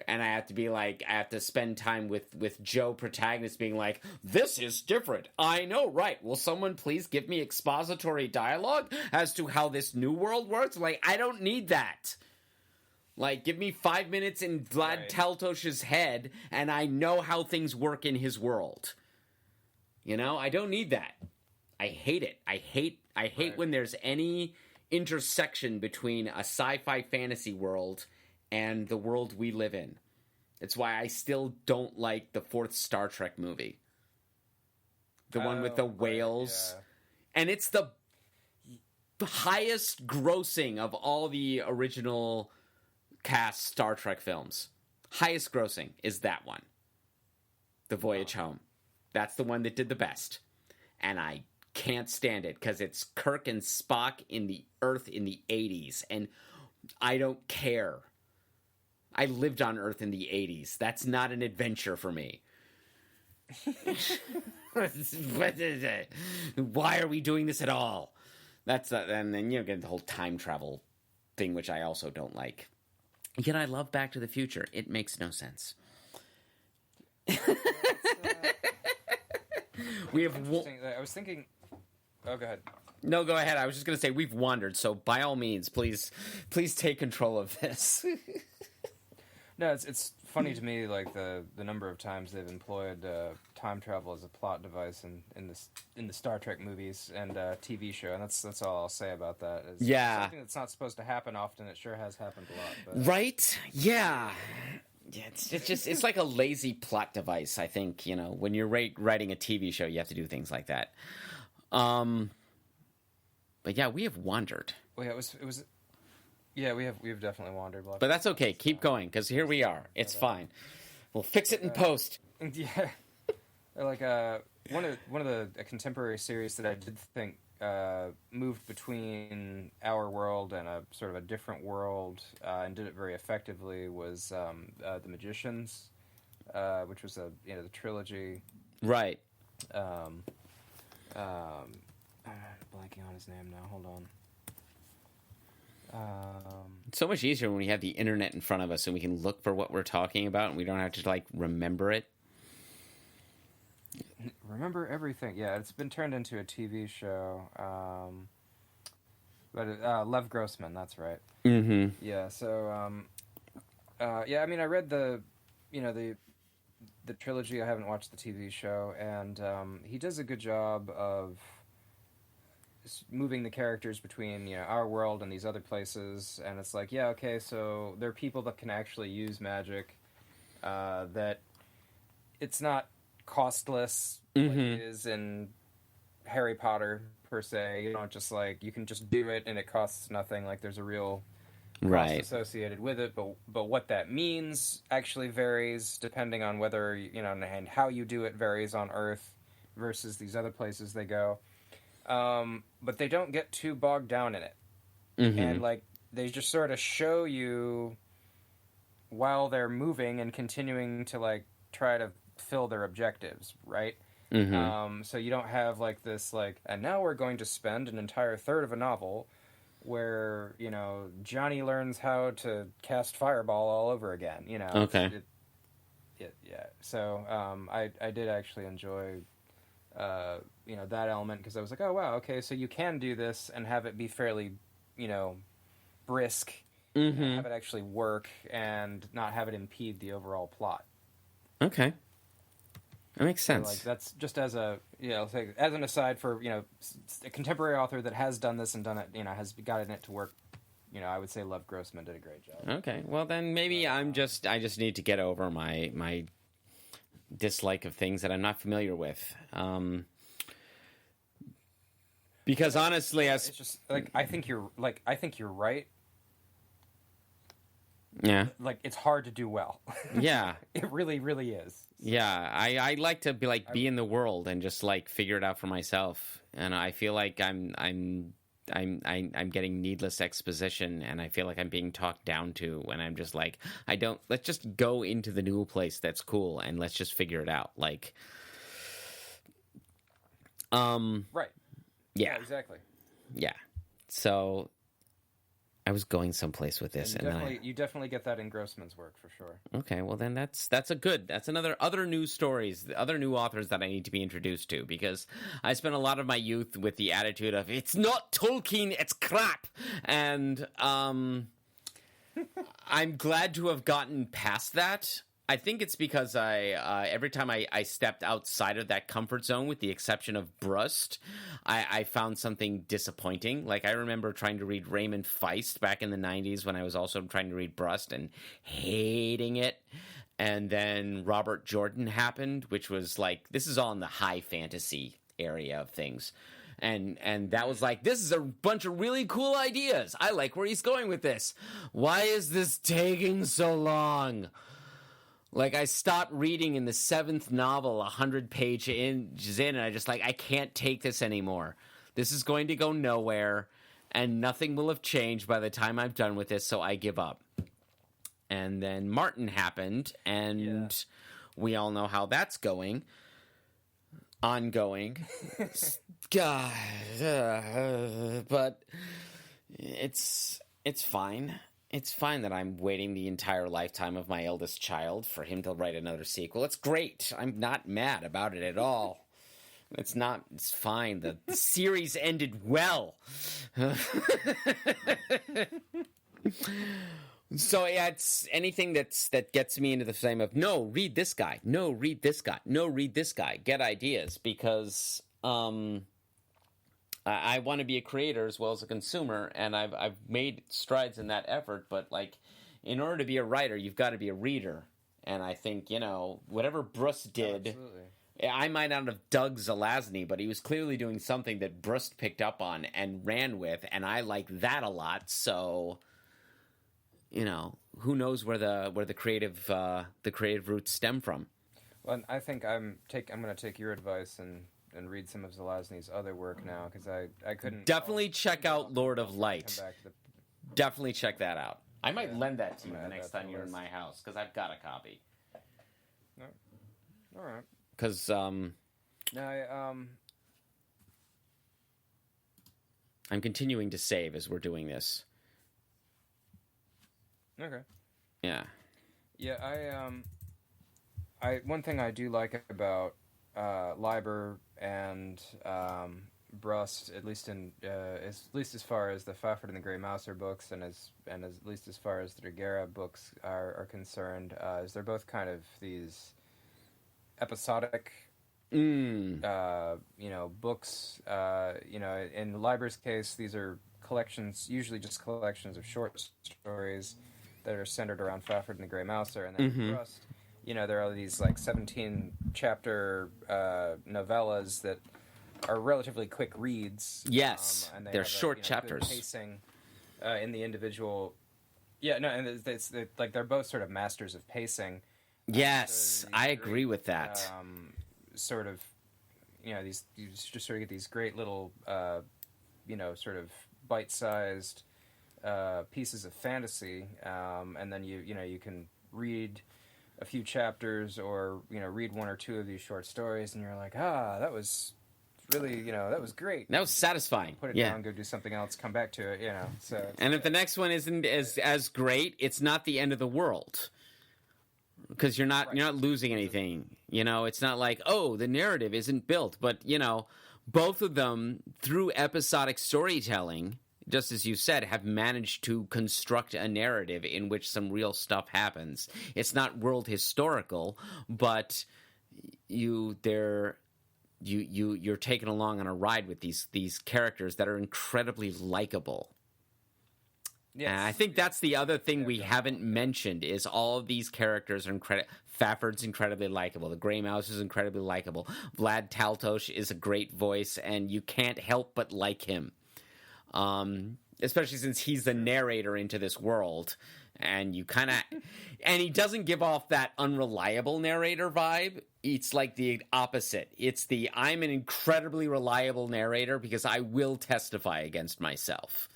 And I have to be like, I have to spend time with Joe protagonist being like, this is different. I know, right. Will someone please give me expository dialogue as to how this new world works? Like, I don't need that. Like, give me 5 minutes in Vlad Teltosh's head, and I know how things work in his world. I don't need that. I hate it. I hate when there's any intersection between a sci-fi fantasy world and the world we live in. It's why I still don't like the fourth Star Trek movie. The one with the whales. Yeah. And it's the highest grossing of all the original cast Star Trek films. Highest grossing is that one. The Voyage Home. That's the one that did the best. And I can't stand it because it's Kirk and Spock in the Earth in the 80s. And I don't care. I lived on Earth in the 80s. That's not an adventure for me. Why are we doing this at all? And then get the whole time travel thing, which I also don't like. Yet I love Back to the Future. It makes no sense. We have. I was thinking. Oh, go ahead. No, go ahead. I was just going to say we've wandered, so by all means, please take control of this. No, it's funny to me, like the number of times they've employed time travel as a plot device in the Star Trek movies and TV show, and that's all I'll say about that. It's something that's not supposed to happen often. It sure has happened a lot. But. Right? Yeah. Yeah, it's like a lazy plot device. I think when you're writing a TV show, you have to do things like that. But yeah, we have wandered. Well, yeah, it was. Yeah, we've definitely wandered. But that's okay. Keep going, because here we are. It's fine. We'll fix it in post. Yeah. like one of the contemporary series that I did think moved between our world and a sort of a different world and did it very effectively was The Magicians, which was the trilogy. Right. I'm blanking on his name now. Hold on. It's so much easier when we have the internet in front of us and we can look for what we're talking about and we don't have to like remember it. Remember everything. Yeah, it's been turned into a TV show. Lev Grossman, that's right. Mm-hmm. Yeah, so I mean I read the trilogy. I haven't watched the TV show, and he does a good job of moving the characters between our world and these other places, and it's like, yeah, okay, so there are people that can actually use magic, that it's not costless like it is in Harry Potter per se. You don't just like, you can just do it and it costs nothing. Like there's a real cost associated with it, but what that means actually varies depending on whether and how you do it varies on Earth versus these other places they go. But they don't get too bogged down in it, and like they just sort of show you while they're moving and continuing to like try to fill their objectives, right? So you don't have like this like, and now we're going to spend an entire third of a novel where Johnny learns how to cast fireball all over again. Okay. Yeah. So I did actually enjoy that element, because I was like, oh wow, okay, so you can do this and have it be fairly brisk, have it actually work and not have it impede the overall plot. Okay. That makes sense. So, like, that's just as a as an aside for a contemporary author that has done this and done it, has gotten it to work. I would say Lev Grossman did a great job. Okay, well then maybe I just need to get over my dislike of things that I'm not familiar with. Because honestly, it's just like I think you're right. Yeah. Like it's hard to do well. Yeah. It really, really is. Yeah, I like to be in the world and just like figure it out for myself, and I feel like I'm getting needless exposition, and I feel like I'm being talked down to when I'm just like, let's just go into the new place that's cool and let's just figure it out. Like, right. Yeah, exactly. Yeah. So I was going someplace with this, you definitely get that in Grossman's work for sure. Okay, well then that's another other news stories, other new authors that I need to be introduced to, because I spent a lot of my youth with the attitude of it's not Tolkien, it's crap, and I'm glad to have gotten past that. I think it's because I every time I stepped outside of that comfort zone, with the exception of Brust, I found something disappointing. Like, I remember trying to read Raymond Feist back in the 90s when I was also trying to read Brust and hating it. And then Robert Jordan happened, which was like, this is all in the high fantasy area of things. And that was like, this is a bunch of really cool ideas. I like where he's going with this. Why is this taking so long? Like, I stopped reading in the 7th novel, 100 pages in, and I just like, I can't take this anymore. This is going to go nowhere, and nothing will have changed by the time I'm done with this, so I give up. And then Martin happened, and we all know how that's going. Ongoing. God. But it's fine. It's fine that I'm waiting the entire lifetime of my eldest child for him to write another sequel. It's great. I'm not mad about it at all. It's fine. The series ended well. So yeah, it's anything that gets me into the frame of, no, read this guy. No, read this guy. No, read this guy. Get ideas, because I want to be a creator as well as a consumer, and I've made strides in that effort. But like, in order to be a writer, you've got to be a reader. And I think whatever Brust did, I might not have dug Zelazny, but he was clearly doing something that Brust picked up on and ran with, and I like that a lot. So, who knows where the creative roots stem from? Well, I think I'm going to take your advice and read some of Zelazny's other work now, because I couldn't... Definitely check out Lord of Light. Definitely check that out. I might lend that to you the next time you're in my house, because I've got a copy. All right. Because, I'm continuing to save as we're doing this. Okay. Yeah. Yeah, one thing I do like about Lieber and Brust, at least as far as the Fafhrd and the Grey Mouser books, and at least as far as the Daguerre books are concerned, is they're both kind of these episodic, books. In Lieber's case, these are collections, usually just collections of short stories that are centered around Fafhrd and the Grey Mouser, and then Brust, there are these 17 chapter novellas that are relatively quick reads. Yes, and they're short chapters. Good pacing in the individual. Yeah, no, and it's they're both sort of masters of pacing. Yes, I agree with that. Sort of, these you just sort of get these great little, sort of bite-sized pieces of fantasy, and then you can read a few chapters or read one or two of these short stories, and you're like, that was really that was great. That was satisfying. Put it down, go do something else, come back to it, So, and if the next one isn't as great, it's not the end of the world. Because you're not losing anything, It's not like, the narrative isn't built, but both of them through episodic storytelling, just as you said, have managed to construct a narrative in which some real stuff happens. It's not world historical, but you're taken along on a ride with these characters that are incredibly likable. Yes. And I think that's the other thing we haven't mentioned is all of these characters are Fafhrd's incredibly likable. The Grey Mouse is incredibly likable. Vlad Taltosh is a great voice, and you can't help but like him. Especially since he's the narrator into this world. And and he doesn't give off that unreliable narrator vibe. It's like the opposite. It's I'm an incredibly reliable narrator because I will testify against myself.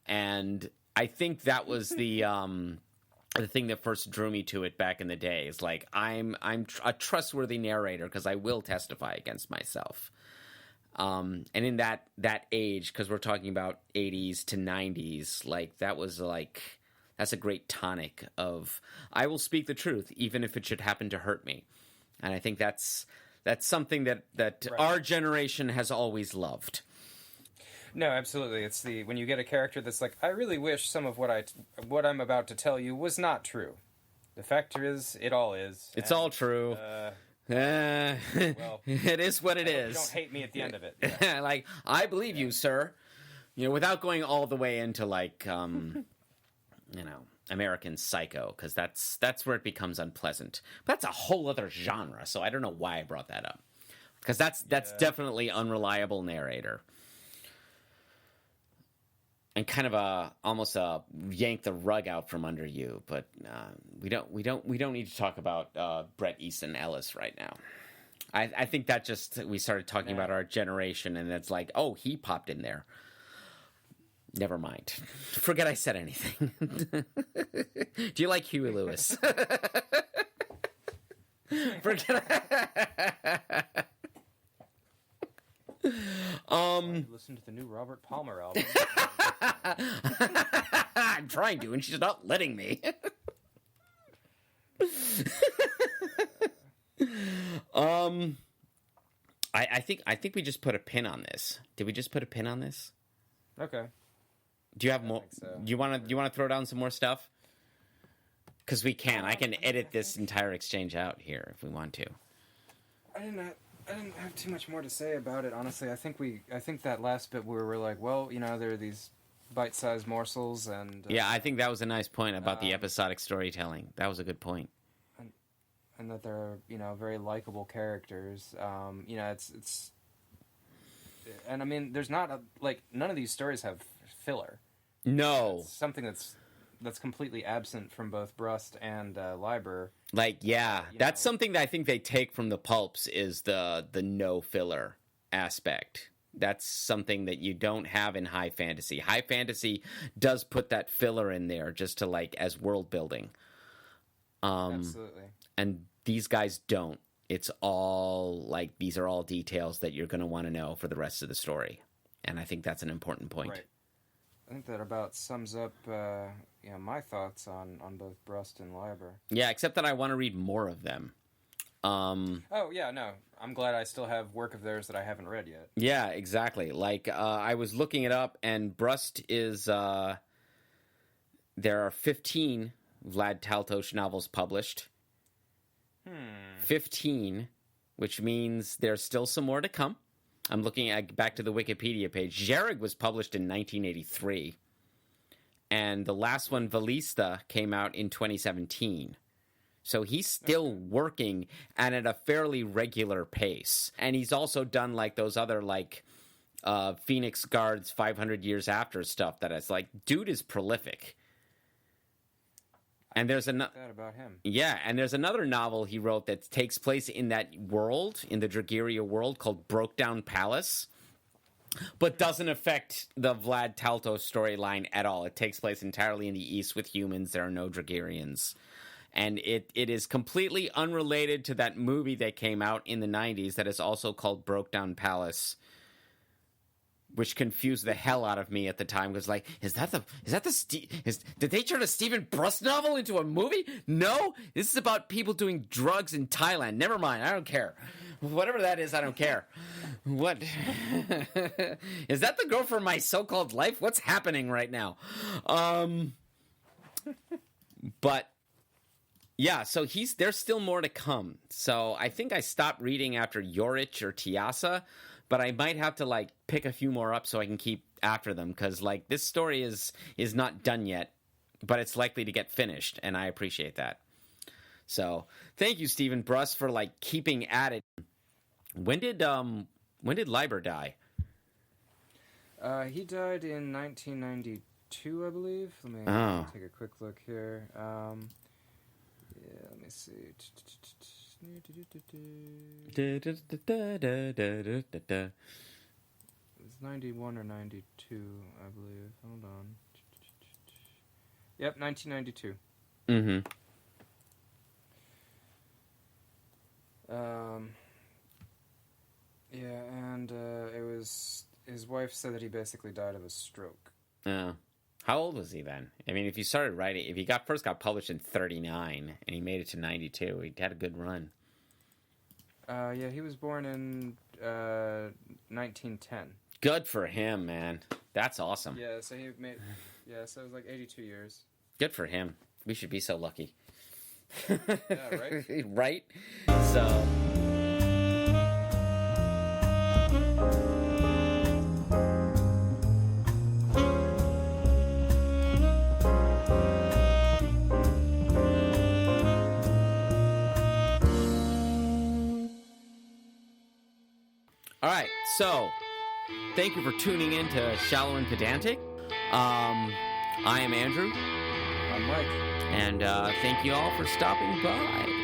And I think that was the thing that first drew me to it back in the day. Is like I'm a trustworthy narrator because I will testify against myself. And in that age, because we're talking about 80s to 90s, that's a great tonic of I will speak the truth even if it should happen to hurt me. And I think that's something that our generation has always loved. No, absolutely. It's when you get a character that's like, I really wish some of what I'm about to tell you was not true. The fact is, it all is. It's all true. Well, it is what it is. You don't hate me at the end of it. Yeah. I believe you, sir. Without going all the way into American Psycho, because that's where it becomes unpleasant. But that's a whole other genre, so I don't know why I brought that up. Because that's definitely unreliable narrator. And kind of almost yank the rug out from under you, but we don't need to talk about Bret Easton Ellis right now. I think that we started talking about our generation, and it's like, he popped in there. Never mind. Forget I said anything. Do you like Huey Lewis? Forget. Listen to the new Robert Palmer album. I'm trying to, and she's not letting me. I think we just put a pin on this. Did we just put a pin on this? Okay. Do you have more? So. You want to throw down some more stuff? Because we can. I can edit this entire exchange out here if we want to. I didn't have too much more to say about it, honestly. I think that last bit where we're like, well, there are these bite-sized morsels, and I think that was a nice point about the episodic storytelling. That was a good point. And that they're very likable characters. It's and there's not none of these stories have filler. No, it's something that's that's completely absent from both Brust and Leiber. Like, yeah, that's something that I think they take from the pulps is the no filler aspect. That's something that you don't have in high fantasy. High fantasy does put that filler in there just to like as world building. Absolutely. And these guys don't. It's all like these are all details that you're going to want to know for the rest of the story. And I think that's an important point. Right. I think that about sums up my thoughts on both Brust and Leiber. Yeah, except that I want to read more of them. Oh, yeah, no. I'm glad I still have work of theirs that I haven't read yet. Yeah, exactly. Like, I was looking it up, and Brust is, there are 15 Vlad Tolstoy novels published. 15, which means there's still some more to come. I'm looking back to the Wikipedia page. Zhereg was published in 1983, and the last one, Valista, came out in 2017. So he's still working and at a fairly regular pace. And he's also done like those other like Phoenix Guards 500 Years After stuff that is like, dude is prolific. And there's another that about him. Yeah, and there's another novel he wrote that takes place in that world, in the Dragiria world, called Broke Down Palace, but doesn't affect the Vlad Tolstoy storyline at all. It takes place entirely in the East with humans. There are no Dragirians. And it is completely unrelated to that movie that came out in the 90s that is also called Broke Down Palace, which confused the hell out of me at the time. Because like, did they turn a Stephen Brust novel into a movie? No, this is about people doing drugs in Thailand. Never mind, I don't care. Whatever that is, I don't care. What is that? The girl from My So-Called Life? What's happening right now? But yeah, so there's still more to come. So I think I stopped reading after Yorich or Tiasa, but I might have to like pick a few more up so I can keep after them, because like this story is not done yet, but it's likely to get finished, and I appreciate that. So thank you, Stephen Brust, for like keeping at it. When did Lieber die? He died in 1992, I believe. Let me take a quick look here. Yeah, let me see. It's 91 or 92, I believe. Hold on. Yep, 1992. Mm-hmm. Yeah, and it was his wife said that he basically died of a stroke. Oh. How old was he then? I mean, if you started writing, if he first got published in 39 and he made it to 92, he had a good run. Yeah, he was born in 1910. Good for him, man. That's awesome. Yeah, so he made. Yeah, so it was like 82 years. Good for him. We should be so lucky. Yeah, right. Right. So. All right, so thank you for tuning in to Shallow and Pedantic. I am Andrew. I'm Mike. And thank you all for stopping by.